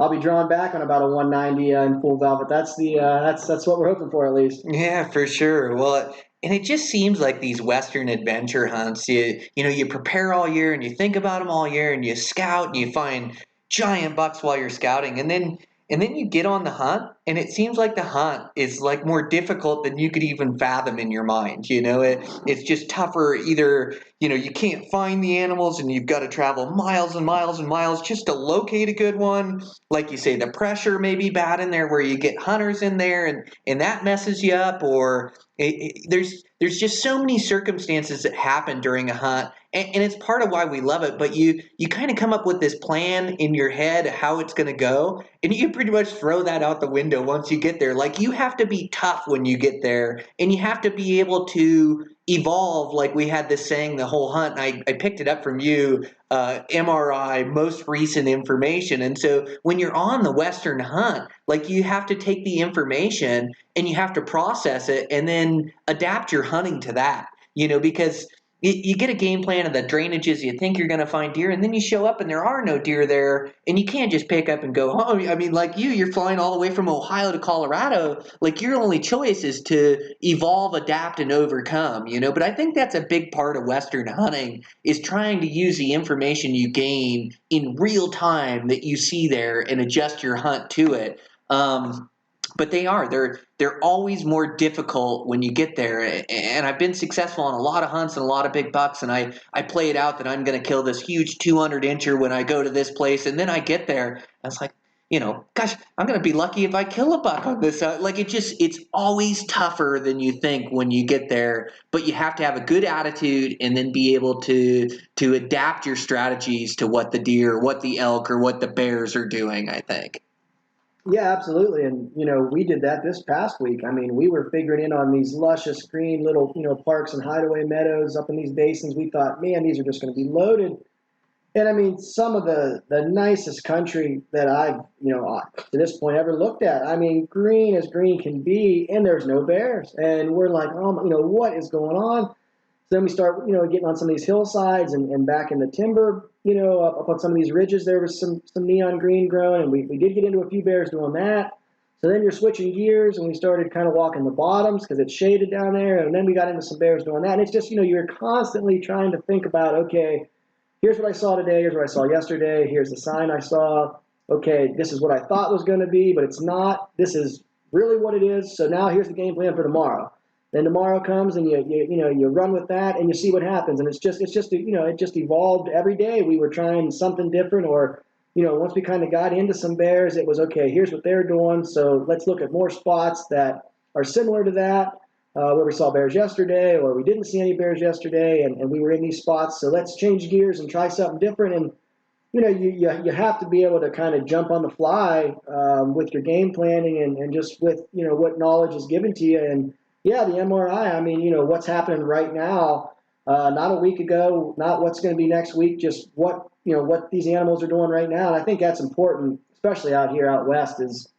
be drawn back on about a 190 in full velvet. That's that's what we're hoping for, at least. Yeah, for sure. Well, and it just seems like these Western adventure hunts, you prepare all year and you think about them all year and you scout and you find giant bucks while you're scouting. And then you get on the hunt and it seems like the hunt is like more difficult than you could even fathom in your mind. It's just tougher. Either, you can't find the animals and you've got to travel miles and miles and miles just to locate a good one. Like you say, the pressure may be bad in there where you get hunters in there and that messes you up, or there's just so many circumstances that happen during a hunt, and it's part of why we love it. But you kind of come up with this plan in your head how it's going to go, and you can pretty much throw that out the window once you get there. Like, you have to be tough when you get there, and you have to be able to evolve. Like we had this saying the whole hunt, and I picked it up from you, MRI, most recent information. And so when you're on the Western hunt, like, you have to take the information and you have to process it and then adapt your hunting to that, because you get a game plan of the drainages, you think you're going to find deer, and then you show up and there are no deer there, and you can't just pick up and go home. I mean, like you're flying all the way from Ohio to Colorado. Like, your only choice is to evolve, adapt, and overcome, But I think that's a big part of Western hunting, is trying to use the information you gain in real time that you see there and adjust your hunt to it. But they're always more difficult when you get there. And I've been successful on a lot of hunts and a lot of big bucks, and I play it out that I'm going to kill this huge 200-incher when I go to this place, and then I get there, and it's like, gosh, I'm going to be lucky if I kill a buck on this. It's always tougher than you think when you get there, but you have to have a good attitude and then be able to adapt your strategies to what the deer, what the elk, or what the bears are doing, I think. Yeah, absolutely. And, we did that this past week. I mean, we were figuring in on these luscious green little, parks and hideaway meadows up in these basins. We thought, man, these are just going to be loaded. And I mean, some of the nicest country that I've, to this point ever looked at. I mean, green as green can be, and there's no bears. And we're like, what is going on? So then we start, getting on some of these hillsides and back in the timber, up on some of these ridges, there was some neon green growing, and we did get into a few bears doing that. So then you're switching gears, and we started kind of walking the bottoms because it's shaded down there, and then we got into some bears doing that. And it's just, you're constantly trying to think about, okay, here's what I saw today, here's what I saw yesterday, here's the sign I saw. Okay, this is what I thought was going to be, but it's not. This is really what it is. So now here's the game plan for tomorrow. Then tomorrow comes and you run with that and you see what happens. And it just evolved every day. We were trying something different, or, once we kind of got into some bears, it was, okay, here's what they're doing. So let's look at more spots that are similar to that, where we saw bears yesterday, or we didn't see any bears yesterday, and we were in these spots. So let's change gears and try something different. And, you have to be able to kind of jump on the fly with your game planning and just with, what knowledge is given to you. And, yeah, the MRI, I mean, what's happening right now, not a week ago, not what's going to be next week, just what these animals are doing right now. And I think that's important, especially out here out west, is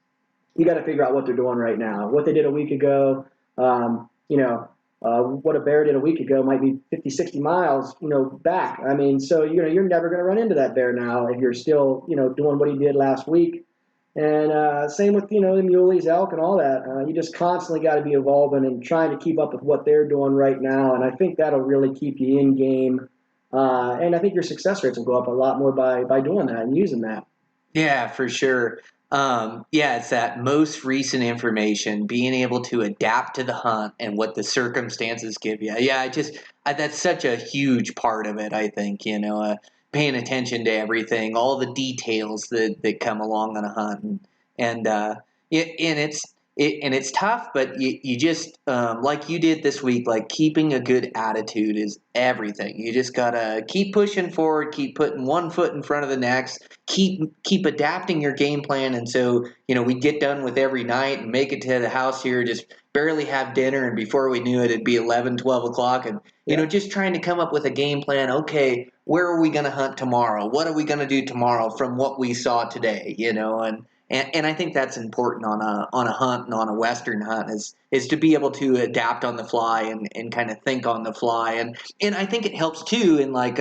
you got to figure out what they're doing right now. What they did a week ago, what a bear did a week ago might be 50, 60 miles, back. I mean, so, you're never going to run into that bear now if you're still, doing what he did last week. And same with, the muleys, elk, and all that. You just constantly got to be evolving and trying to keep up with what they're doing right now. And I think that'll really keep you in game. And I think your success rates will go up a lot more by doing that and using that. Yeah, for sure. It's that most recent information, being able to adapt to the hunt and what the circumstances give you. Yeah, that's such a huge part of it, I think, paying attention to everything, all the details that come along on a hunt, and it's tough, but you just like you did this week, like, keeping a good attitude is everything. You just gotta keep pushing forward, keep putting one foot in front of the next, keep adapting your game plan. And so, we'd get done with every night and make it to the house here, just barely have dinner. And before we knew it, it'd be 11, 12 o'clock. And, just trying to come up with a game plan. Okay, where are we going to hunt tomorrow? What are we going to do tomorrow from what we saw today? And I think that's important on a hunt and on a Western hunt is to be able to adapt on the fly and kind of think on the fly. And I think it helps too in like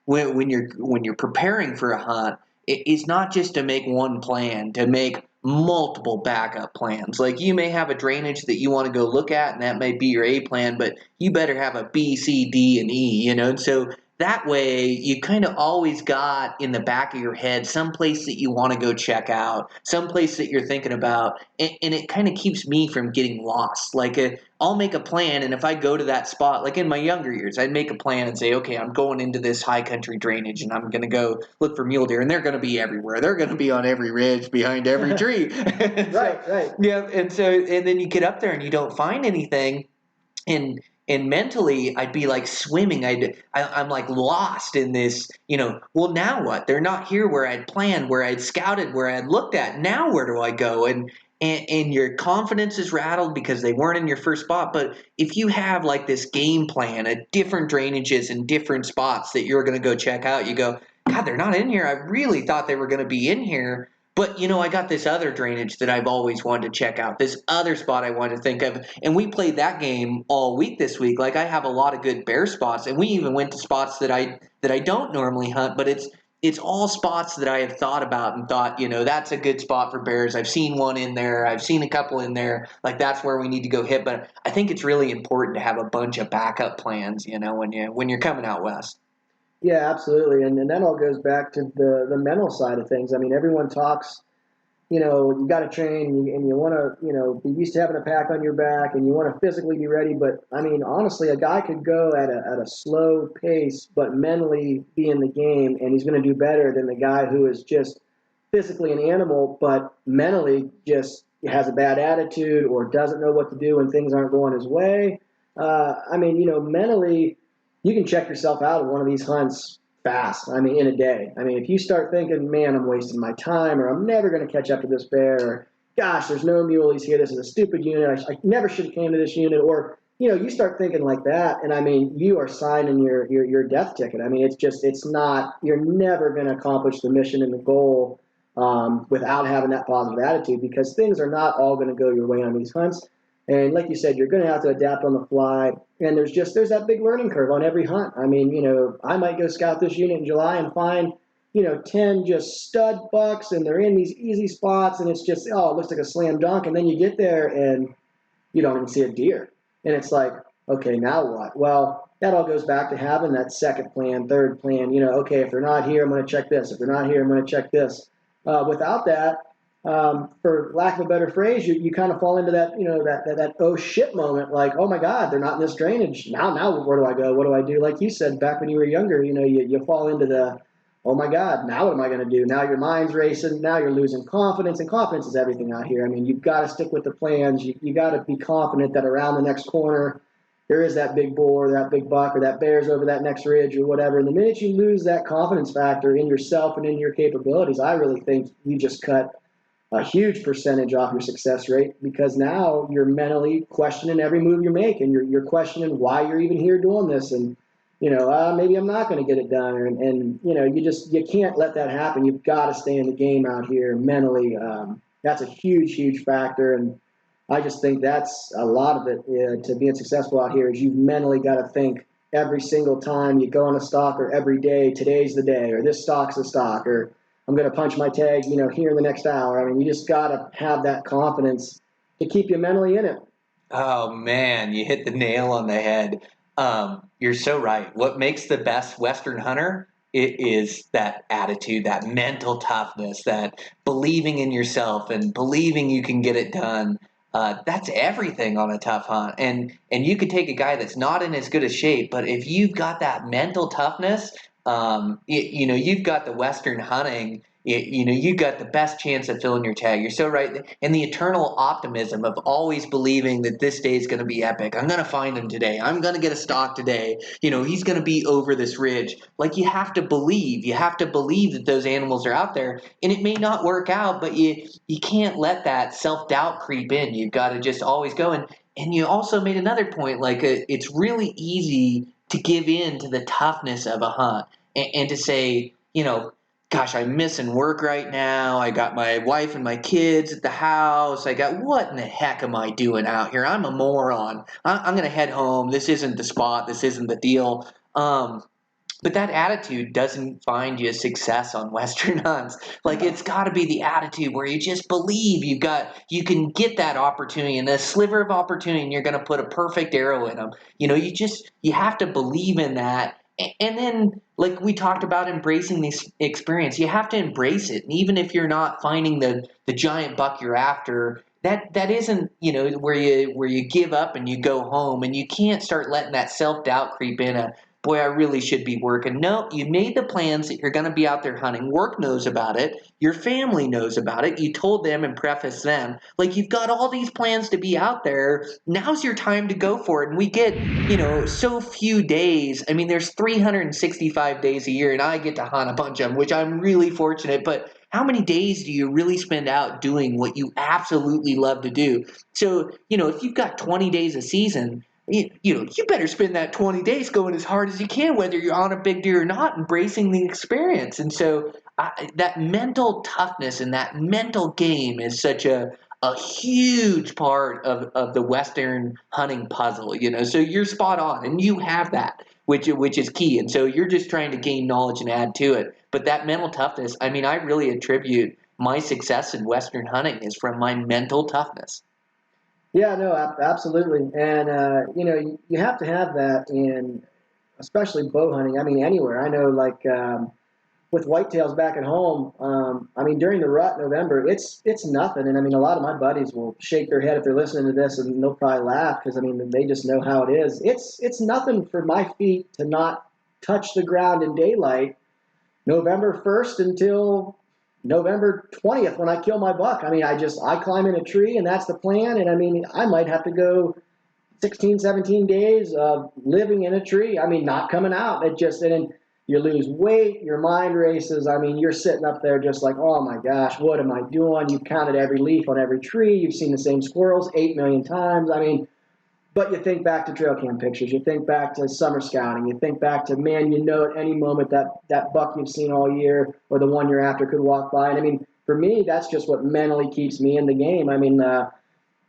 when you're preparing for a hunt. It's not just to make one plan, to make multiple backup plans. Like you may have a drainage that you want to go look at, and that might be your A plan, but you better have a B, C, D, and E, And so that way you kind of always got in the back of your head some place that you want to go check out, some place that you're thinking about, and it kind of keeps me from getting lost. Like I'll make a plan, and if I go to that spot, like in my younger years, I'd make a plan and say, okay, I'm going into this high country drainage, and I'm going to go look for mule deer, and they're going to be everywhere. They're going to be on every ridge, behind every tree. Right. Yeah, and then you get up there and you don't find anything, and mentally I'd be like swimming. I'm like lost in this, well, now what? They're not here where I'd planned, where I'd scouted, where I'd looked at. Now where do I go? And your confidence is rattled because they weren't in your first spot. But if you have like this game plan at different drainages and different spots that you're going to go check out, you go, God, they're not in here. I really thought they were going to be in here. But, I got this other drainage that I've always wanted to check out, this other spot I wanted to think of. And we played that game all week this week. Like I have a lot of good bear spots, and we even went to spots that I don't normally hunt, but it's all spots that I have thought about and thought, that's a good spot for bears. I've seen one in there. I've seen a couple in there. Like that's where we need to go hit. But I think it's really important to have a bunch of backup plans, when you're coming out west. Yeah, absolutely. And that all goes back to the mental side of things. I mean, everyone talks, you got to train and you want to, be used to having a pack on your back and you want to physically be ready. But I mean, honestly, a guy could go at a slow pace, but mentally be in the game, and he's going to do better than the guy who is just physically an animal, but mentally just has a bad attitude or doesn't know what to do when things aren't going his way. I mean, mentally, you can check yourself out of one of these hunts fast. I mean, in a day. I mean, if you start thinking, man, I'm wasting my time, or I'm never going to catch up to this bear, or gosh, there's no muleys here. This is a stupid unit. I never should have came to this unit. Or, you start thinking like that, and I mean, you are signing your death ticket. I mean, it's not, you're never going to accomplish the mission and the goal without having that positive attitude, because things are not all going to go your way on these hunts. And like you said, you're going to have to adapt on the fly. And there's that big learning curve on every hunt. I mean, I might go scout this unit in July and find, 10 just stud bucks, and they're in these easy spots, and it's just, it looks like a slam dunk. And then you get there and you don't even see a deer. And it's like, okay, now what? Well, that all goes back to having that second plan, third plan. Okay, if they're not here, I'm going to check this. If they're not here, I'm going to check this. Without that, for lack of a better phrase, you kind of fall into that, that oh shit moment, like, oh my God, they're not in this drainage. Now where do I go? What do I do? Like you said, back when you were younger, you fall into the, oh my God, now what am I going to do? Now your mind's racing. Now you're losing confidence, and confidence is everything out here. I mean, you've got to stick with the plans. You got to be confident that around the next corner, there is that big bull or that big buck or that bear's over that next ridge or whatever. And the minute you lose that confidence factor in yourself and in your capabilities, I really think you just cut a huge percentage off your success rate, because now you're mentally questioning every move you make, and you're questioning why you're even here doing this, and maybe I'm not going to get it done, and you can't let that happen. You've got to stay in the game out here mentally. That's a huge factor, and I just think that's a lot of it to being successful out here. Is you've mentally got to think every single time you go on a stalk, or every day, today's the day, or this stalk's the stalk, or I'm going to punch my tag, here in the next hour. I mean, you just got to have that confidence to keep you mentally in it. Oh, man, you hit the nail on the head. You're so right. What makes the best Western hunter is that attitude, that mental toughness, that believing in yourself and believing you can get it done. That's everything on a tough hunt. And you could take a guy that's not in as good a shape, but if you've got that mental toughness, you've got the Western hunting, you got the best chance of filling your tag. You're so right. And the eternal optimism of always believing that this day is going to be epic. I'm going to find him today. I'm going to get a stalk today. He's going to be over this ridge. Like, you have to believe. You have to believe that those animals are out there. And it may not work out, but you can't let that self-doubt creep in. You've got to just always go. And you also made another point, like it's really easy to give in to the toughness of a hunt and to say, gosh, I'm missing work right now. I got my wife and my kids at the house. What in the heck am I doing out here? I'm a moron. I'm going to head home. This isn't the spot. This isn't the deal. But that attitude doesn't find you success on Western hunts. Like, it's got to be the attitude where you just believe you can get that opportunity and a sliver of opportunity, and you're going to put a perfect arrow in them. You have to believe in that. And then, like we talked about, embracing this experience, you have to embrace it. And even if you're not finding the giant buck you're after, that isn't, where you give up and you go home, and you can't start letting that self-doubt creep in. Boy, I really should be working. No, you made the plans that you're going to be out there hunting. Work knows about it. Your family knows about it. You told them and prefaced them. Like, you've got all these plans to be out there. Now's your time to go for it. And we get, so few days. I mean, there's 365 days a year, and I get to hunt a bunch of them, which I'm really fortunate. But how many days do you really spend out doing what you absolutely love to do? So, if you've got 20 days a season, you better spend that 20 days going as hard as you can, whether you're on a big deer or not, embracing the experience. And so that mental toughness and that mental game is such a huge part of the Western hunting puzzle, so you're spot on, and you have that, which is key. And so you're just trying to gain knowledge and add to it. But that mental toughness, I mean, I really attribute my success in Western hunting is from my mental toughness. Yeah, no, absolutely. And, you have to have that in, especially bow hunting. I mean, anywhere. I know, like, with whitetails back at home, during the rut, November, it's nothing. And, a lot of my buddies will shake their head if they're listening to this, and they'll probably laugh because, they just know how it is. It's nothing for my feet to not touch the ground in daylight November 1st until November 20th when I kill my buck. I climb in a tree, and that's the plan. And I might have to go 16, 17 days of living in a tree. Not coming out. And then you lose weight, your mind races. You're sitting up there just like, oh my gosh, what am I doing? You've counted every leaf on every tree. You've seen the same squirrels 8 million times. But you think back to trail cam pictures. You think back to summer scouting. You think back to, man, at any moment that buck you've seen all year or the one you're after could walk by. And for me, that's just what mentally keeps me in the game.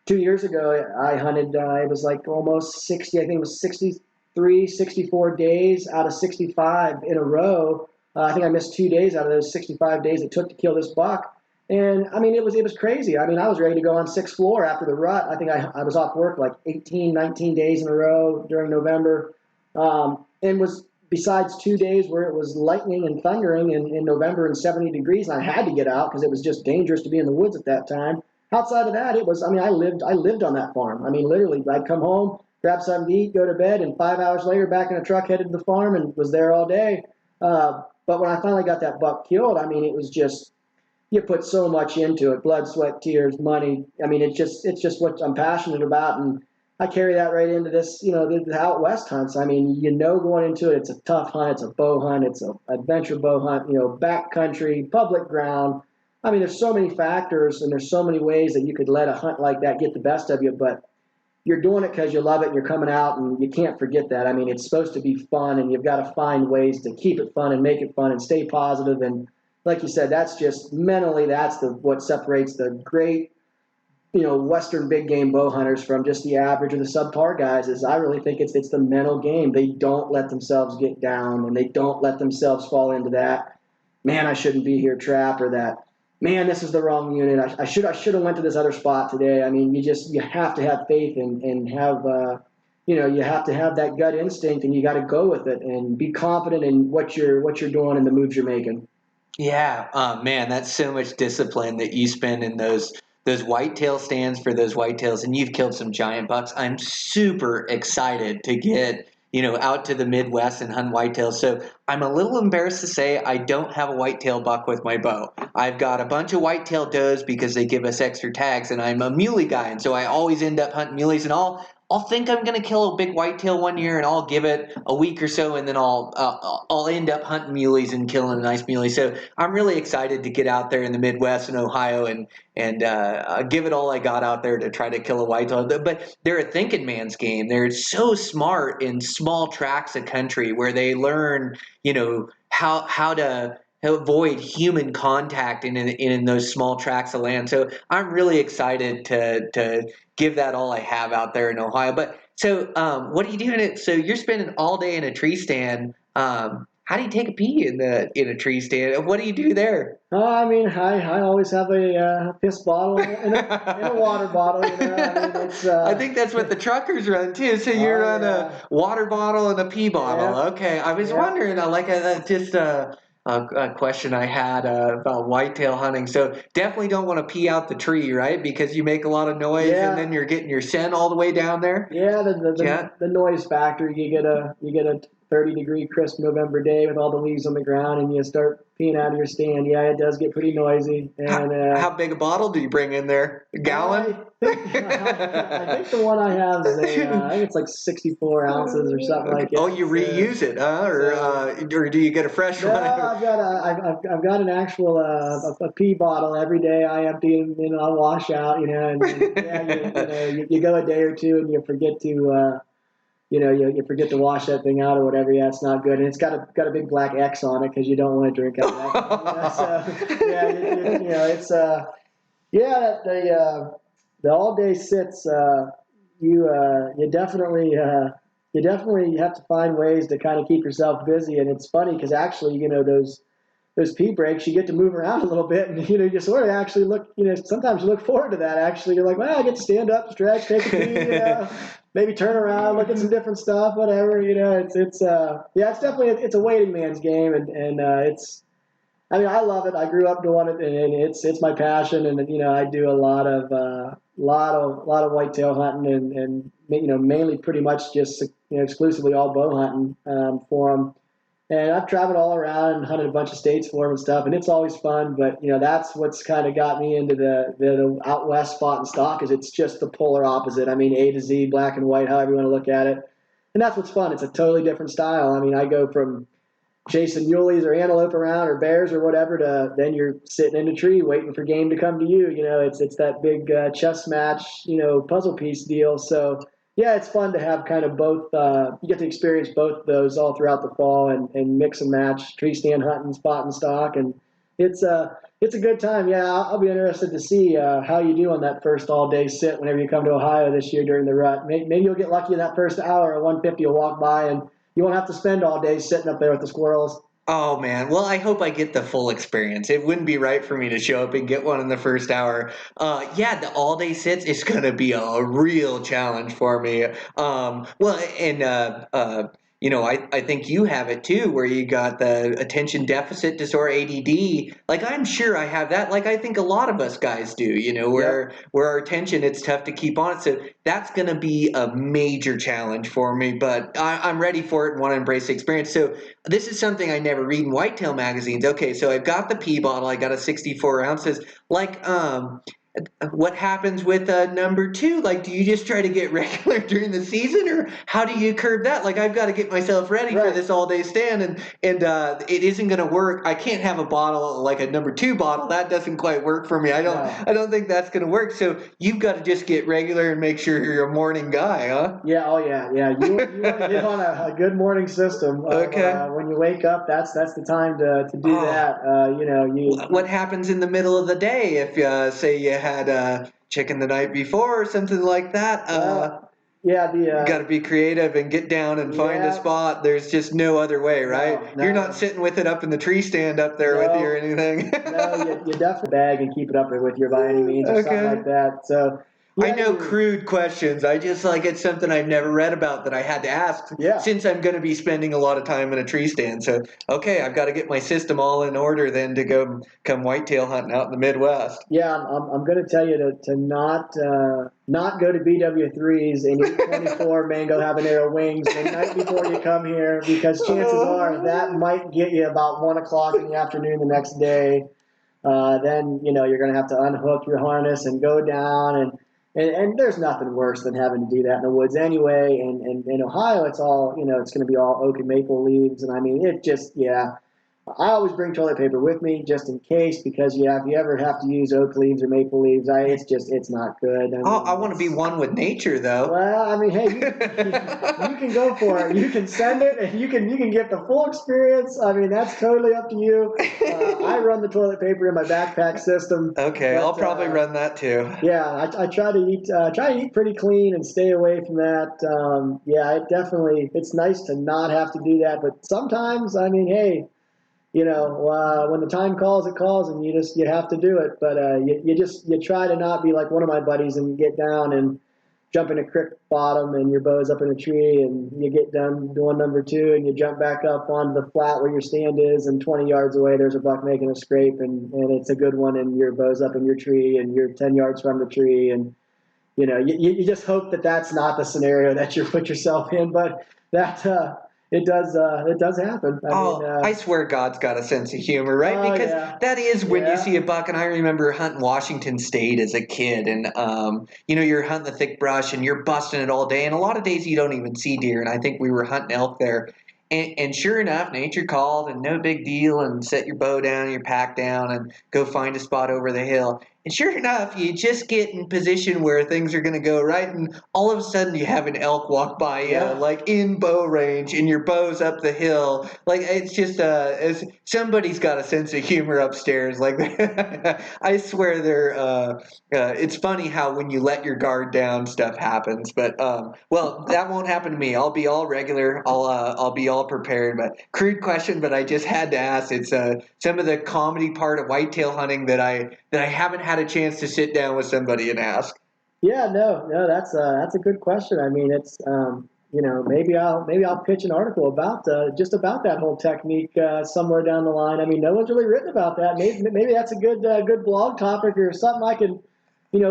2 years ago, I hunted, it was like almost 60, I think it was 63, 64 days out of 65 in a row. I think I missed 2 days out of those 65 days it took to kill this buck. And it was crazy. I was ready to go on 6th floor after the rut. I think I was off work like 18, 19 days in a row during November. And was, besides 2 days where it was lightning and thundering in November and 70 degrees, and I had to get out because it was just dangerous to be in the woods at that time. Outside of that, it was, I lived on that farm. Literally, I'd come home, grab something to eat, go to bed, and 5 hours later, back in a truck, headed to the farm and was there all day. But when I finally got that buck killed, it was just, you put so much into it, blood, sweat, tears, money. It's just what I'm passionate about. And I carry that right into this, the out west hunts. Going into it, it's a tough hunt. It's a bow hunt. It's an adventure bow hunt, backcountry, public ground. There's so many factors and there's so many ways that you could let a hunt like that get the best of you, but you're doing it because you love it and you're coming out, and you can't forget that. It's supposed to be fun, and you've got to find ways to keep it fun and make it fun and stay positive. And like you said, that's just mentally, that's what separates the great, Western big game bow hunters from just the average or the subpar guys. Is I really think it's the mental game. They don't let themselves get down, and they don't let themselves fall into that, man, I shouldn't be here trap, or that, man, this is the wrong unit. I should have went to this other spot today. You have to have faith and have, you have to have that gut instinct, and you got to go with it and be confident in what you're doing and the moves you're making. Yeah, man, that's so much discipline that you spend in those whitetail stands for those whitetails, and you've killed some giant bucks. I'm super excited to get out to the Midwest and hunt whitetails. So I'm a little embarrassed to say I don't have a whitetail buck with my bow. I've got a bunch of whitetail does because they give us extra tags, and I'm a muley guy, and so I always end up hunting muleys, and I'll think I'm gonna kill a big whitetail one year, and I'll give it a week or so, and then I'll end up hunting muleys and killing a nice muley. So I'm really excited to get out there in the Midwest and Ohio and give it all I got out there to try to kill a whitetail. But they're a thinking man's game. They're so smart in small tracts of country where they learn, how to avoid human contact in those small tracts of land. So I'm really excited to give that all I have out there in Ohio. But so what are you doing? So you're spending all day in a tree stand. How do you take a pee in a tree stand? What do you do there? I always have a piss bottle and a water bottle. I think that's what the truckers run too. So you run a water bottle and a pee bottle. Yeah. Okay, I was wondering. Just a question I had about whitetail hunting. So definitely don't want to pee out the tree, right? Because you make a lot of noise, and then you're getting your scent all the way down there. Yeah, the noise factor. You get a 30-degree crisp November day with all the leaves on the ground, and you start peeing out of your stand. Yeah, it does get pretty noisy. And how big a bottle do you bring in there? A gallon? I think the one I have is I think it's like 64 ounces or something like that. Oh, you reuse it, huh? Or do you get a fresh one? I've got an actual a pee bottle every day. I empty it and I'll wash out. And you go a day or two and you forget to. You forget to wash that thing out or whatever. Yeah, it's not good, and it's got a big black X on it because you don't want to drink out of that. The all day sits. You definitely have to find ways to kind of keep yourself busy, and it's funny because actually those pee breaks, you get to move around a little bit, and you sort of actually look. Sometimes you look forward to that. Actually, you're like, well, I get to stand up, stretch, take a pee. Maybe turn around, look at some different stuff, whatever. It's definitely it's a waiting man's game, and I love it. I grew up doing it, and it's my passion, and I do a lot of whitetail hunting, and mainly pretty much just exclusively all bow hunting for them. And I've traveled all around and hunted a bunch of states for them and stuff, and it's always fun. But that's what's kind of got me into the out west spot and stock, is it's just the polar opposite. A to Z, black and white, however you want to look at it. And that's what's fun. It's a totally different style. I go from chasing muleys or antelope around or bears or whatever to then you're sitting in a tree waiting for game to come to you. It's that big chess match, puzzle piece deal. So. Yeah, it's fun to have kind of both. You get to experience both of those all throughout the fall and mix and match tree stand hunting, spot and stock, and it's a good time. Yeah, I'll be interested to see how you do on that first all day sit whenever you come to Ohio this year during the rut. Maybe you'll get lucky in that first hour. A 150 will walk by and you won't have to spend all day sitting up there with the squirrels. Oh, man. Well, I hope I get the full experience. It wouldn't be right for me to show up and get one in the first hour. The all-day sits is going to be a real challenge for me. I think you have it too, where you got the attention deficit disorder, ADD. Like, I'm sure I have that. Like, I think a lot of us guys do, where our attention, it's tough to keep on it. So that's going to be a major challenge for me, but I'm ready for it and want to embrace the experience. So this is something I never read in whitetail magazines. Okay, so I've got the pee bottle. I got a 64 ounces. Like, what happens with number 2? Like, do you just try to get regular during the season, or how do you curb that? Like, I've got to get myself ready for this all-day stand, and it isn't going to work. I can't have a bottle like a number 2 bottle. That doesn't quite work for me. I don't think that's going to work. So you've got to just get regular and make sure you're a morning guy, huh? Yeah. Oh yeah. You want to get on a good morning system. Okay. When you wake up, that's the time to do that. What happens in the middle of the day if say you had chicken the night before or something like that? You got to be creative and get down and find a spot. There's just no other way, right? No. You're not sitting with it up in the tree stand up there with you or anything. No, you definitely bag and keep it up there with you by any means or something like that. So, I know you- crude questions. I just like it's something I've never read about that I had to ask Yeah. since I'm going to be spending a lot of time in a tree stand. So, okay, I've got to get my system all in order then to go come whitetail hunting out in the Midwest. Yeah, I'm going to tell you to not go to BW3s and eat 24 mango habanero wings the night before you come here, because chances are that might get you about 1 o'clock in the afternoon the next day. Then you're going to have to unhook your harness and go down, and there's nothing worse than having to do that in the woods anyway. And in Ohio, it's all it's going to be all oak and maple leaves, and I mean it just I always bring toilet paper with me just in case, because if you ever have to use oak leaves or maple leaves, it's not good. I want to be one with nature, though. Well, I mean, hey, you can go for it. You can send it, and you can get the full experience. I mean, that's totally up to you. I run the toilet paper in my backpack system. Okay, but, I'll probably run that too. Yeah, I try to eat pretty clean and stay away from that. It's nice to not have to do that, but sometimes, I mean, hey. When the time calls, it calls, and you have to do it. But you try to not be like one of my buddies and get down and jump in a creek bottom and your bow's up in a tree, and you get done doing number 2 and you jump back up onto the flat where your stand is, and 20 yards away there's a buck making a scrape, and it's a good one, and your bow's up in your tree and you're 10 yards from the tree, and you just hope that that's not the scenario that you put yourself in, but that. It does happen. I swear God's got a sense of humor, right? Because that is when you see a buck, and I remember hunting Washington State as a kid, and you're hunting the thick brush and you're busting it all day, and a lot of days you don't even see deer, and I think we were hunting elk there. And sure enough, nature called, and no big deal, and set your bow down, your pack down, and go find a spot over the hill. And sure enough, you just get in position where things are going to go right, and all of a sudden you have an elk walk by you, like in bow range, and your bow's up the hill. Like, it's just, somebody's got a sense of humor upstairs. Like, I swear it's funny how when you let your guard down, stuff happens. But, well, that won't happen to me. I'll be all regular. I'll be all prepared. But crude question, but I just had to ask. It's some of the comedy part of whitetail hunting that I haven't had a chance to sit down with somebody and ask. Yeah, no, that's a good question. I mean, it's maybe I'll pitch an article about just about that whole technique somewhere down the line. I mean, no one's really written about that. Maybe that's a good blog topic or something I can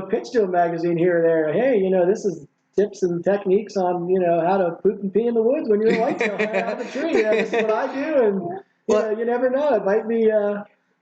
pitch to a magazine here or there. Hey, this is tips and techniques on how to poop and pee in the woods when you're a whitetail hunting out of the tree. This is what I do, and you never know. It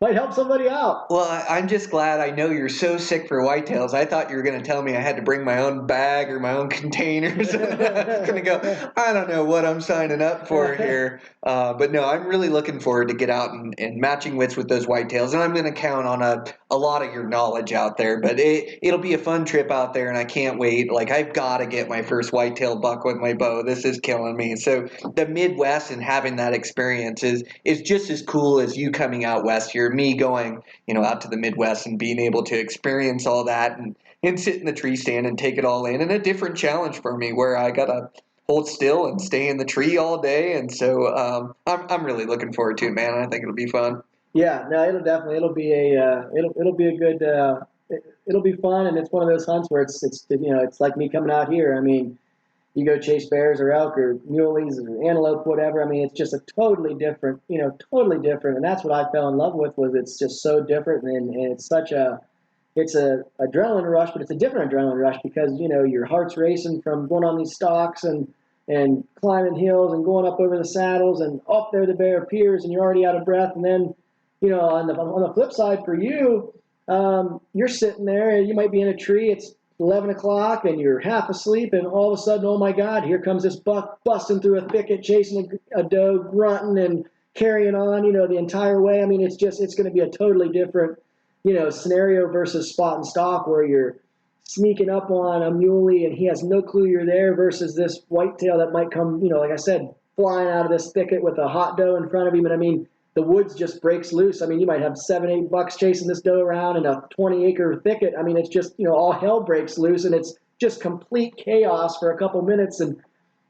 might help somebody out. Well, I'm just glad. I know you're so sick for whitetails. I thought you were going to tell me I had to bring my own bag or my own containers. I was going to go, I don't know what I'm signing up for here. But no, I'm really looking forward to get out and matching wits with those whitetails. And I'm going to count on a lot of your knowledge out there. But it'll be a fun trip out there, and I can't wait. Like, I've got to get my first whitetail buck with my bow. This is killing me. So the Midwest and having that experience is just as cool as you coming out west here. Me going, out to the Midwest and being able to experience all that and sit in the tree stand and take it all in, and a different challenge for me where I gotta hold still and stay in the tree all day. And so I'm really looking forward to it, man. I think it'll be fun. Yeah, no, it'll be a good it'll be fun, and it's one of those hunts where it's like me coming out here. I mean, you go chase bears or elk or muleys or antelope, whatever. I mean, it's just a totally different. And that's what I fell in love with. Was it's just so different, and it's such it's a adrenaline rush, but it's a different adrenaline rush because your heart's racing from going on these stalks and climbing hills and going up over the saddles, and up there the bear appears and you're already out of breath, and then on the flip side for you, you're sitting there and you might be in a tree. It's 11 o'clock and you're half asleep, and all of a sudden, oh my God, here comes this buck busting through a thicket, chasing a doe, grunting and carrying on, the entire way. I mean, it's going to be a totally different, scenario versus spot and stalk where you're sneaking up on a muley and he has no clue you're there, versus this whitetail that might come, like I said, flying out of this thicket with a hot doe in front of him. And I mean, the woods just breaks loose. I mean, you might have 7-8 bucks chasing this doe around in a 20-acre thicket. I mean, it's just, all hell breaks loose, and it's just complete chaos for a couple minutes. And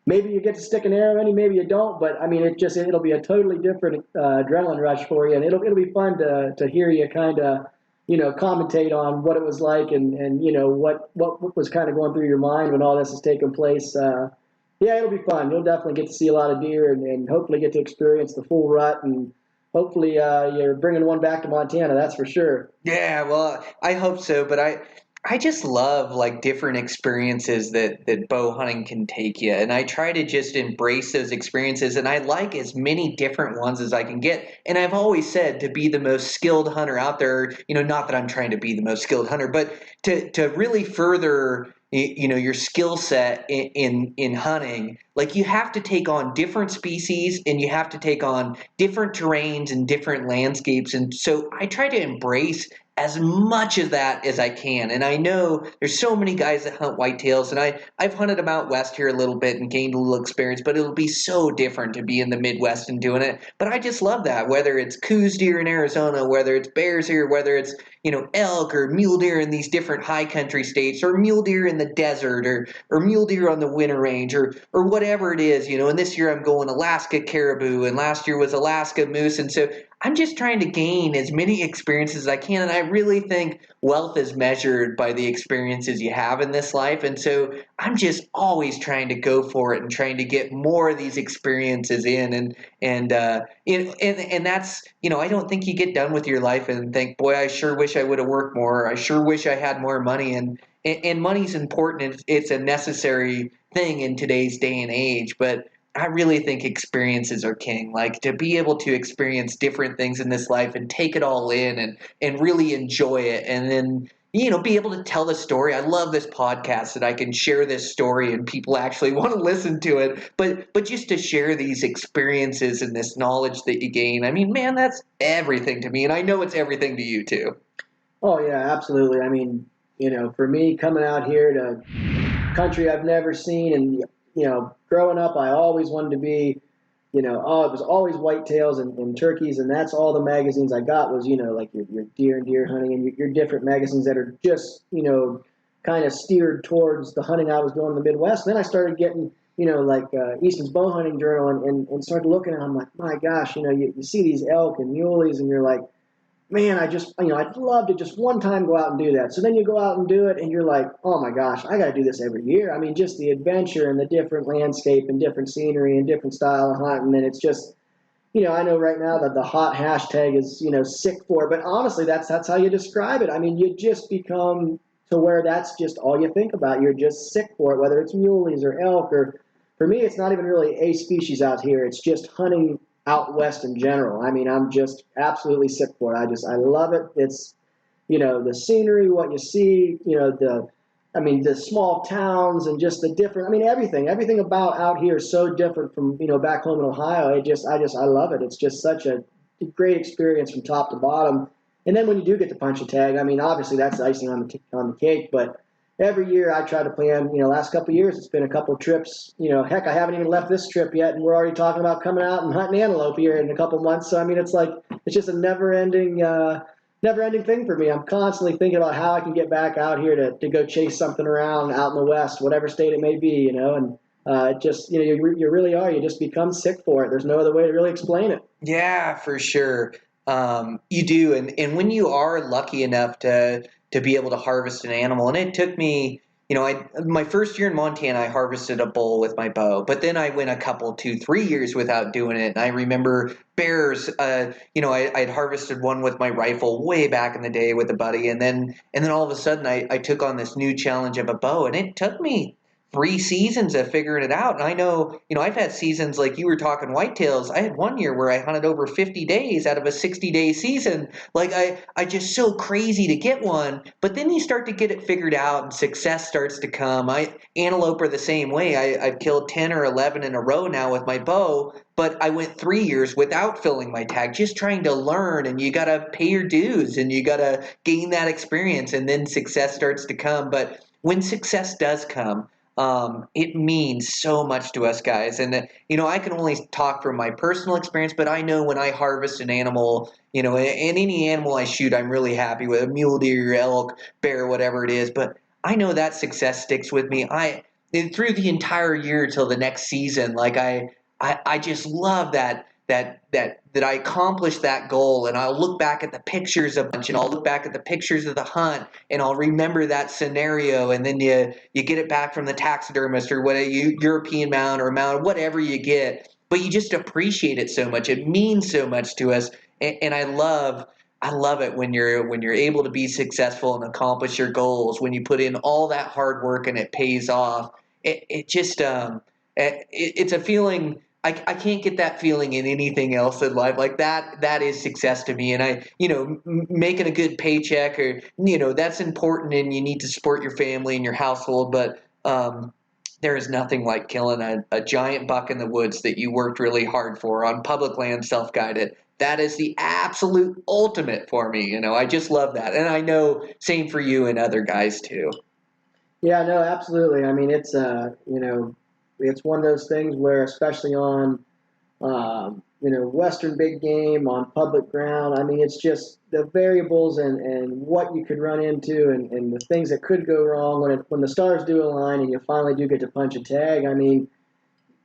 maybe you get to stick an arrow in, maybe you don't. But I mean, it'll be a totally different adrenaline rush for you, and it'll be fun to hear you kind of commentate on what it was like and what was kind of going through your mind when all this is taking place. Yeah, it'll be fun. You'll definitely get to see a lot of deer and hopefully get to experience the full rut, and hopefully you're bringing one back to Montana. That's for sure. Yeah, well, I hope so, but I just love like different experiences that bow hunting can take you, and I try to just embrace those experiences, and I like as many different ones as I can get. And I've always said to be the most skilled hunter out there, not that I'm trying to be the most skilled hunter, but to really further your skill set in hunting, like you have to take on different species and you have to take on different terrains and different landscapes. And so I try to embrace as much of that as I can. And I know there's so many guys that hunt whitetails, and I've hunted them out west here a little bit and gained a little experience, but it'll be so different to be in the Midwest and doing it. But I just love that, whether it's Coues deer in Arizona, whether it's bears here, whether it's elk or mule deer in these different high country states, or mule deer in the desert, or mule deer on the winter range, or whatever it is, and this year I'm going Alaska caribou, and last year was Alaska moose. And so I'm just trying to gain as many experiences as I can. And I really think wealth is measured by the experiences you have in this life. And so I'm just always trying to go for it and trying to get more of these experiences in. And that's, I don't think you get done with your life and think, boy, I sure wish I would have worked more. I sure wish I had more money. And money's important. It's a necessary thing in today's day and age. But I really think experiences are king. Like to be able to experience different things in this life and take it all in and really enjoy it. And then, be able to tell the story. I love this podcast that I can share this story and people actually want to listen to it. But just to share these experiences and this knowledge that you gain, I mean, man, that's everything to me. And I know it's everything to you too. Oh yeah, absolutely. I mean, for me coming out here to country I've never seen, and growing up, I always wanted to be, it was always whitetails and turkeys, and that's all the magazines I got was, like your deer and deer hunting and your different magazines that are just, kind of steered towards the hunting I was doing in the Midwest. And then I started getting, like Eastman's Bow Hunting Journal and started looking at it. I'm like, my gosh, you see these elk and muleys, and you're like, man, I'd love to just one time go out and do that. So then you go out and do it, and you're like, oh my gosh, I got to do this every year. I mean, just the adventure and the different landscape and different scenery and different style of hunting. And it's just, I know right now that the hot hashtag is, sick for it, but honestly, that's how you describe it. I mean, you just become to where that's just all you think about. You're just sick for it, whether it's muleys or elk, or for me, it's not even really a species out here. It's just hunting out west in general. I mean, I'm just absolutely sick for it. I love it. It's, the scenery, what you see, the small towns and just the different, everything about out here is so different from, back home in Ohio. I love it. It's just such a great experience from top to bottom. And then when you do get to punch a tag, I mean, obviously that's icing on the cake, but every year I try to plan, last couple of years, it's been a couple of trips, heck, I haven't even left this trip yet, and we're already talking about coming out and hunting antelope here in a couple of months. So, I mean, it's just a never ending thing for me. I'm constantly thinking about how I can get back out here to go chase something around out in the West, whatever state it may be, and it just, you really are, you just become sick for it. There's no other way to really explain it. Yeah, for sure. You do. And when you are lucky enough to be able to harvest an animal, and it took me, my first year in Montana, I harvested a bull with my bow, but then I went a couple, 2-3 years without doing it. And I remember bears, I'd harvested one with my rifle way back in the day with a buddy. And then all of a sudden I took on this new challenge of a bow, and it took me 3 seasons of figuring it out. And I know, I've had seasons like you were talking whitetails. I had one year where I hunted over 50 days out of a 60-day season. Like I just so crazy to get one, but then you start to get it figured out and success starts to come. Antelope are the same way. I've killed 10 or 11 in a row now with my bow, but I went 3 years without filling my tag, just trying to learn, and you got to pay your dues and you got to gain that experience, and then success starts to come. But when success does come, it means so much to us guys. And, I can only talk from my personal experience, but I know when I harvest an animal, and any animal I shoot, I'm really happy with a mule deer, elk, bear, whatever it is. But I know that success sticks with me. Through the entire year till the next season, like I just love that that I accomplished that goal, and I'll look back at the pictures of bunch, and I'll look back at the pictures of the hunt, and I'll remember that scenario, and then you get it back from the taxidermist or what a European mount or mount, whatever you get, but you just appreciate it so much. It means so much to us, and I love it when you're able to be successful and accomplish your goals, when you put in all that hard work and it pays off. It's a feeling. I can't get that feeling in anything else in life. Like that is success to me. And making a good paycheck, or, that's important, and you need to support your family and your household. But there is nothing like killing a giant buck in the woods that you worked really hard for on public land, self-guided. That is the absolute ultimate for me. I just love that. And I know same for you and other guys too. Yeah, no, absolutely. I mean, it's one of those things where, especially on, Western big game on public ground, I mean, it's just the variables and what you could run into and the things that could go wrong when the stars do align and you finally do get to punch a tag. I mean,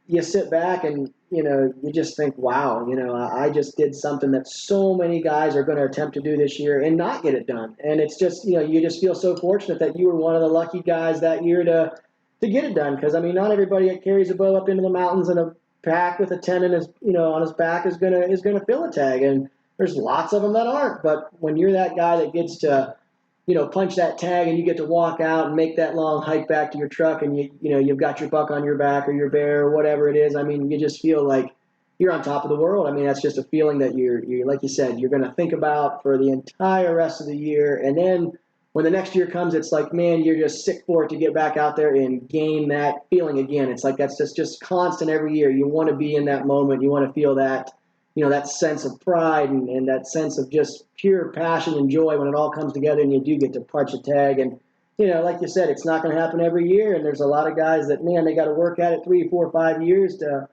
you sit back and, you just think, wow, I just did something that so many guys are going to attempt to do this year and not get it done. And it's just, you just feel so fortunate that you were one of the lucky guys that year to get it done. Because, I mean, not everybody that carries a bow up into the mountains in a pack with a 10 in his, on his back is gonna fill a tag. And there's lots of them that aren't. But when you're that guy that gets to, punch that tag and you get to walk out and make that long hike back to your truck, and you've got your buck on your back or your bear or whatever it is. I mean, you just feel like you're on top of the world. I mean, that's just a feeling that you're like you said, you're going to think about for the entire rest of the year. And then when the next year comes, it's like, man, you're just sick for it to get back out there and gain that feeling again. It's like that's just constant every year. You want to be in that moment. You want to feel that, that sense of pride and that sense of just pure passion and joy when it all comes together and you do get to punch a tag. And, like you said, it's not going to happen every year. And there's a lot of guys that, man, they got to work at it 3, 4, 5 years to,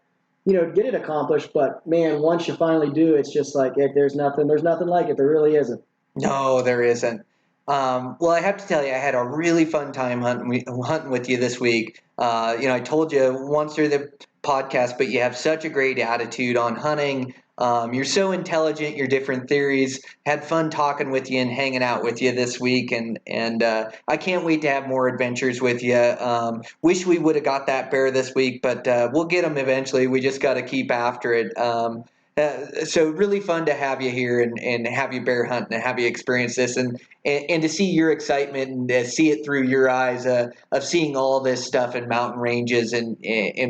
get it accomplished. But, man, once you finally do, it's just like there's nothing like it. There really isn't. No, there isn't. Well, I have to tell you, I had a really fun time hunting with you this week. I told you once through the podcast, but you have such a great attitude on hunting. You're so intelligent, your different theories. Had fun talking with you and hanging out with you this week, and I can't wait to have more adventures with you. Wish we would have got that bear this week, but we'll get him eventually. We just got to keep after it. So really fun to have you here and have you bear hunt and have you experience this and to see your excitement and to see it through your eyes of seeing all this stuff in mountain ranges and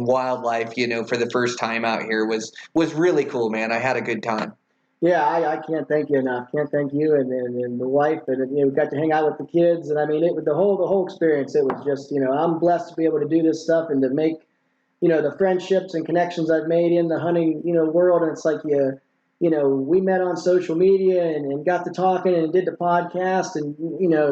wildlife, for the first time out here was really cool, man. I had a good time. Yeah, I can't thank you enough. Can't thank you and the wife, and we got to hang out with the kids, and I mean the whole experience. It was just I'm blessed to be able to do this stuff and to make the friendships and connections I've made in the hunting, world. And it's like, we met on social media and got to talking and did the podcast. And,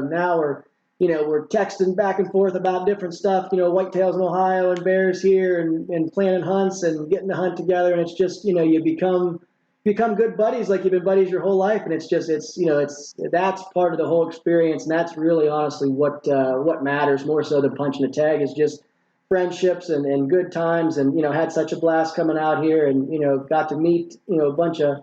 now we're texting back and forth about different stuff, whitetails in Ohio and bears here and planning hunts and getting to hunt together. And it's just, you become good buddies. Like you've been buddies your whole life. And it's just, that's part of the whole experience. And that's really honestly what matters more so than punching a tag is just friendships and good times, and had such a blast coming out here, and got to meet a bunch of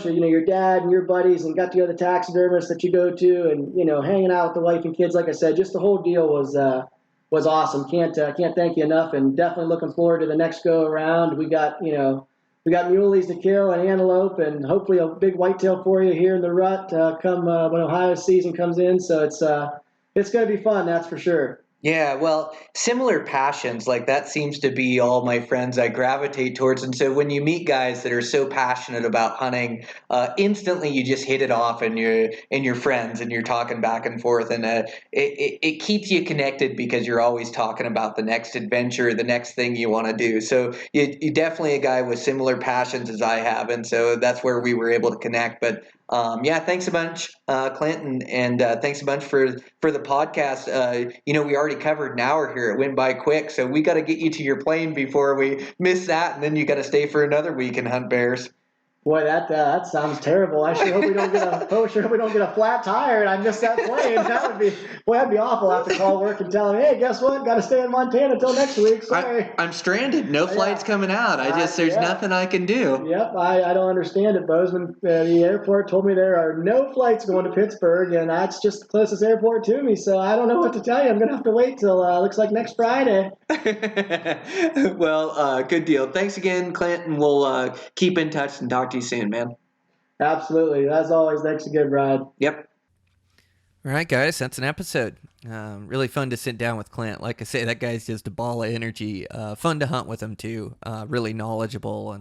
your dad and your buddies, and got to go to the taxidermist that you go to, and hanging out with the wife and kids. Like I said, just the whole deal was awesome. Can't thank you enough, and definitely looking forward to the next go around. We got muleys to kill and antelope, and hopefully a big whitetail for you here in the rut come when Ohio season comes in. So it's going to be fun, that's for sure. Yeah, well, similar passions, like that seems to be all my friends I gravitate towards. And so when you meet guys that are so passionate about hunting, instantly you just hit it off and you're friends and you're talking back and forth. And it keeps you connected because you're always talking about the next adventure, the next thing you want to do. So you're definitely a guy with similar passions as I have. And so that's where we were able to connect. But yeah, thanks a bunch, Clint, and thanks a bunch for the podcast. We already covered an hour here. It went by quick, so we got to get you to your plane before we miss that, and then you got to stay for another week and hunt bears. Boy, that sounds terrible. I sure hope we don't get a flat tire and I miss that plane. That'd be awful. I have to call work and tell them, hey, guess what? Got to stay in Montana until next week. Sorry. I'm stranded. No flights coming out. There's nothing I can do. Yep, I don't understand it. Bozeman, the airport told me there are no flights going to Pittsburgh, and that's just the closest airport to me. So I don't know what to tell you. I'm gonna have to wait till looks like next Friday. Well, good deal. Thanks again, Clint, and we'll keep in touch and talk to you soon, man. Absolutely. As always, thanks again, Brian. Yep. All right, guys, that's an episode. Really fun to sit down with Clint. Like I say, that guy's just a ball of energy. Fun to hunt with him, too. Really knowledgeable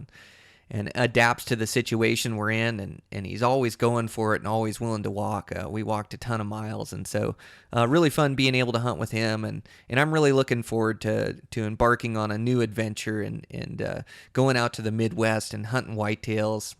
and adapts to the situation we're in, and he's always going for it and always willing to walk. We walked a ton of miles, and so really fun being able to hunt with him, and I'm really looking forward to embarking on a new adventure and going out to the Midwest and hunting whitetails.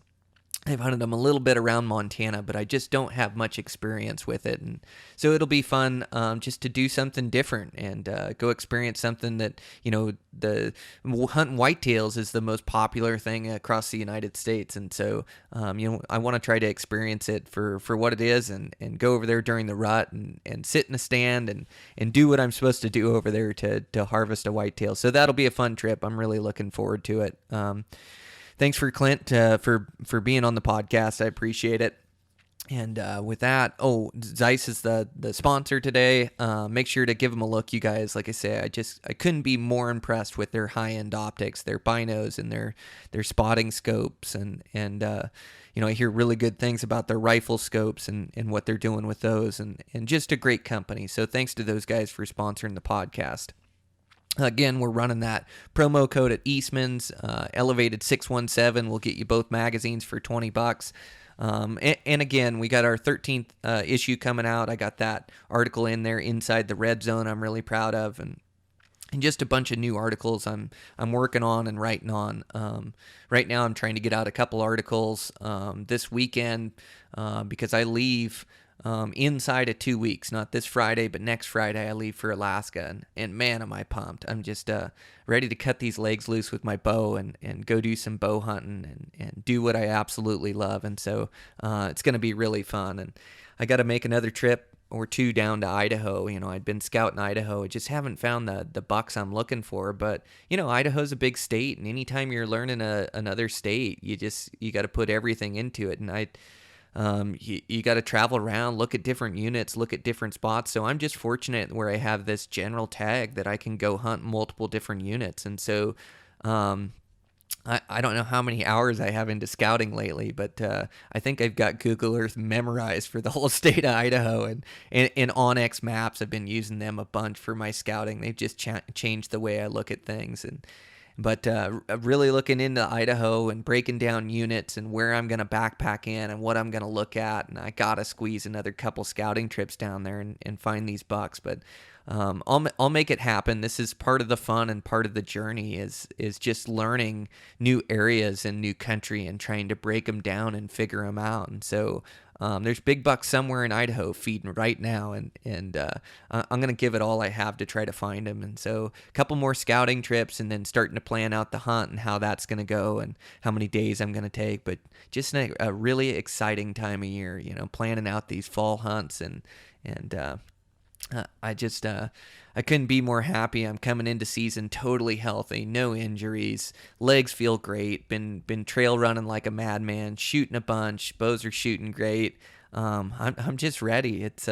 I've hunted them a little bit around Montana, but I just don't have much experience with it. And so it'll be fun just to do something different and go experience something that, the hunting whitetails is the most popular thing across the United States. And so, I want to try to experience it for what it is and go over there during the rut and sit in a stand and do what I'm supposed to do over there to harvest a whitetail. So that'll be a fun trip. I'm really looking forward to it. Thanks for Clint for being on the podcast. I appreciate it. And with that, Zeiss is the sponsor today. Make sure to give them a look, you guys. Like I say, I couldn't be more impressed with their high-end optics, their binos, and their spotting scopes. And I hear really good things about their rifle scopes and what they're doing with those, and just a great company. So thanks to those guys for sponsoring the podcast. Again, we're running that promo code at Eastmans, Elevated 617 will get you both magazines for $20. And again, we got our 13th issue coming out. I got that article in there, Inside the Red Zone, I'm really proud of, and just a bunch of new articles I'm working on and writing on. Right now I'm trying to get out a couple articles this weekend because I leave inside of 2 weeks, not this Friday, but next Friday I leave for Alaska, and man, am I pumped. I'm just ready to cut these legs loose with my bow and go do some bow hunting and do what I absolutely love. And so it's going to be really fun, and I got to make another trip or two down to Idaho. I'd been scouting Idaho. I just haven't found the bucks I'm looking for, but Idaho's a big state, and anytime you're learning another state, you got to put everything into it. And you got to travel around, look at different units, look at different spots. So I'm just fortunate where I have this general tag that I can go hunt multiple different units. And so I don't know how many hours I have into scouting lately, but I think I've got Google Earth memorized for the whole state of Idaho. And Onyx Maps, I've been using them a bunch for my scouting. They've just changed the way I look at things. But really looking into Idaho and breaking down units and where I'm going to backpack in and what I'm going to look at. And I got to squeeze another couple scouting trips down there and find these bucks. But I'll make it happen. This is part of the fun and part of the journey is just learning new areas and new country and trying to break them down and figure them out. And so there's big bucks somewhere in Idaho feeding right now, and I'm going to give it all I have to try to find them. And so a couple more scouting trips and then starting to plan out the hunt and how that's going to go and how many days I'm going to take. But just a really exciting time of year, planning out these fall hunts and I couldn't be more happy. I'm coming into season totally healthy, no injuries, legs feel great, been trail running like a madman, shooting a bunch, bows are shooting great. I'm just ready. It's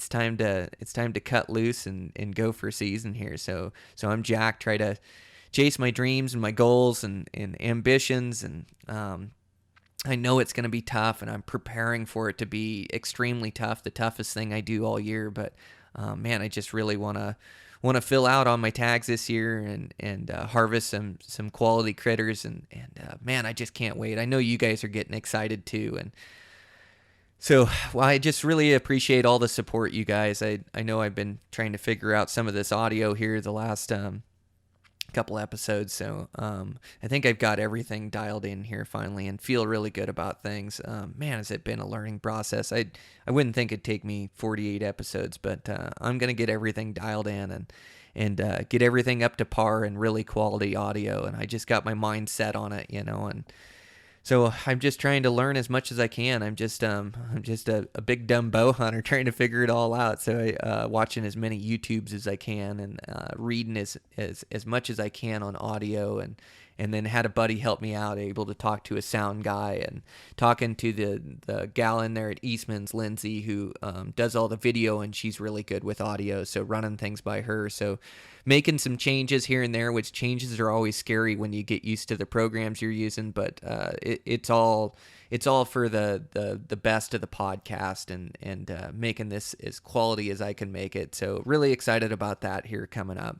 time to cut loose and go for season here. So I'm jacked, try to chase my dreams and my goals and ambitions, and I know it's going to be tough, and I'm preparing for it to be extremely tough, the toughest thing I do all year. But man, I just really want to fill out on my tags this year and harvest some quality critters, and man, I just can't wait. I know you guys are getting excited too, and so I just really appreciate all the support, you guys. I know I've been trying to figure out some of this audio here the last couple episodes, so I think I've got everything dialed in here finally and feel really good about things. Man, has it been a learning process. I wouldn't think it'd take me 48 episodes, but I'm gonna get everything dialed in and get everything up to par and really quality audio, and I just got my mind set on it, and So I'm just trying to learn as much as I can. I'm just a big dumb bow hunter trying to figure it all out. So I watching as many YouTubes as I can and reading as much as I can on audio, and then had a buddy help me out, able to talk to a sound guy, and talking to the gal in there at Eastmans, Lindsay, who does all the video, and she's really good with audio, so running things by her. So making some changes here and there, which changes are always scary when you get used to the programs you're using, but it's all for the best of the podcast, and making this as quality as I can make it. So really excited about that here coming up.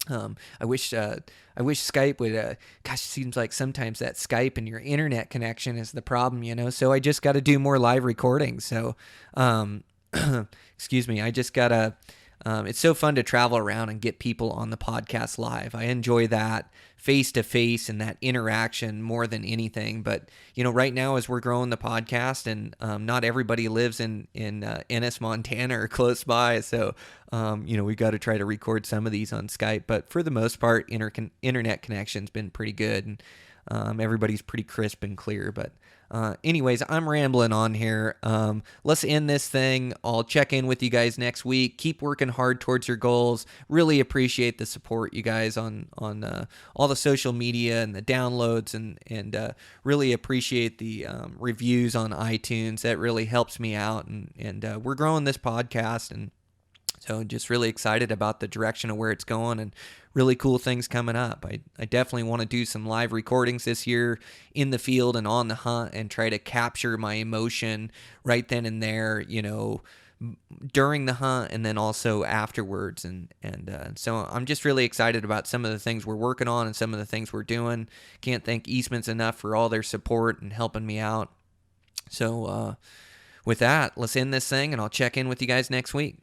I wish Skype would. Gosh, it seems like sometimes that Skype and your internet connection is the problem, So I just got to do more live recordings. So, excuse me. I just gotta. It's so fun to travel around and get people on the podcast live. I enjoy that face to face and that interaction more than anything. But right now as we're growing the podcast, and not everybody lives in Ennis, Montana, or close by, so we got to try to record some of these on Skype. But for the most part, internet connection's been pretty good, and everybody's pretty crisp and clear. But anyways, I'm rambling on here. Let's end this thing. I'll check in with you guys next week. Keep working hard towards your goals. Really appreciate the support, you guys, on all the social media and the downloads, and really appreciate the reviews on iTunes. That really helps me out, and we're growing this podcast, and so just really excited about the direction of where it's going, and really cool things coming up. I definitely want to do some live recordings this year in the field and on the hunt, and try to capture my emotion right then and there, during the hunt, and then also afterwards. And so I'm just really excited about some of the things we're working on and some of the things we're doing. Can't thank Eastmans enough for all their support and helping me out. So with that, let's end this thing, and I'll check in with you guys next week.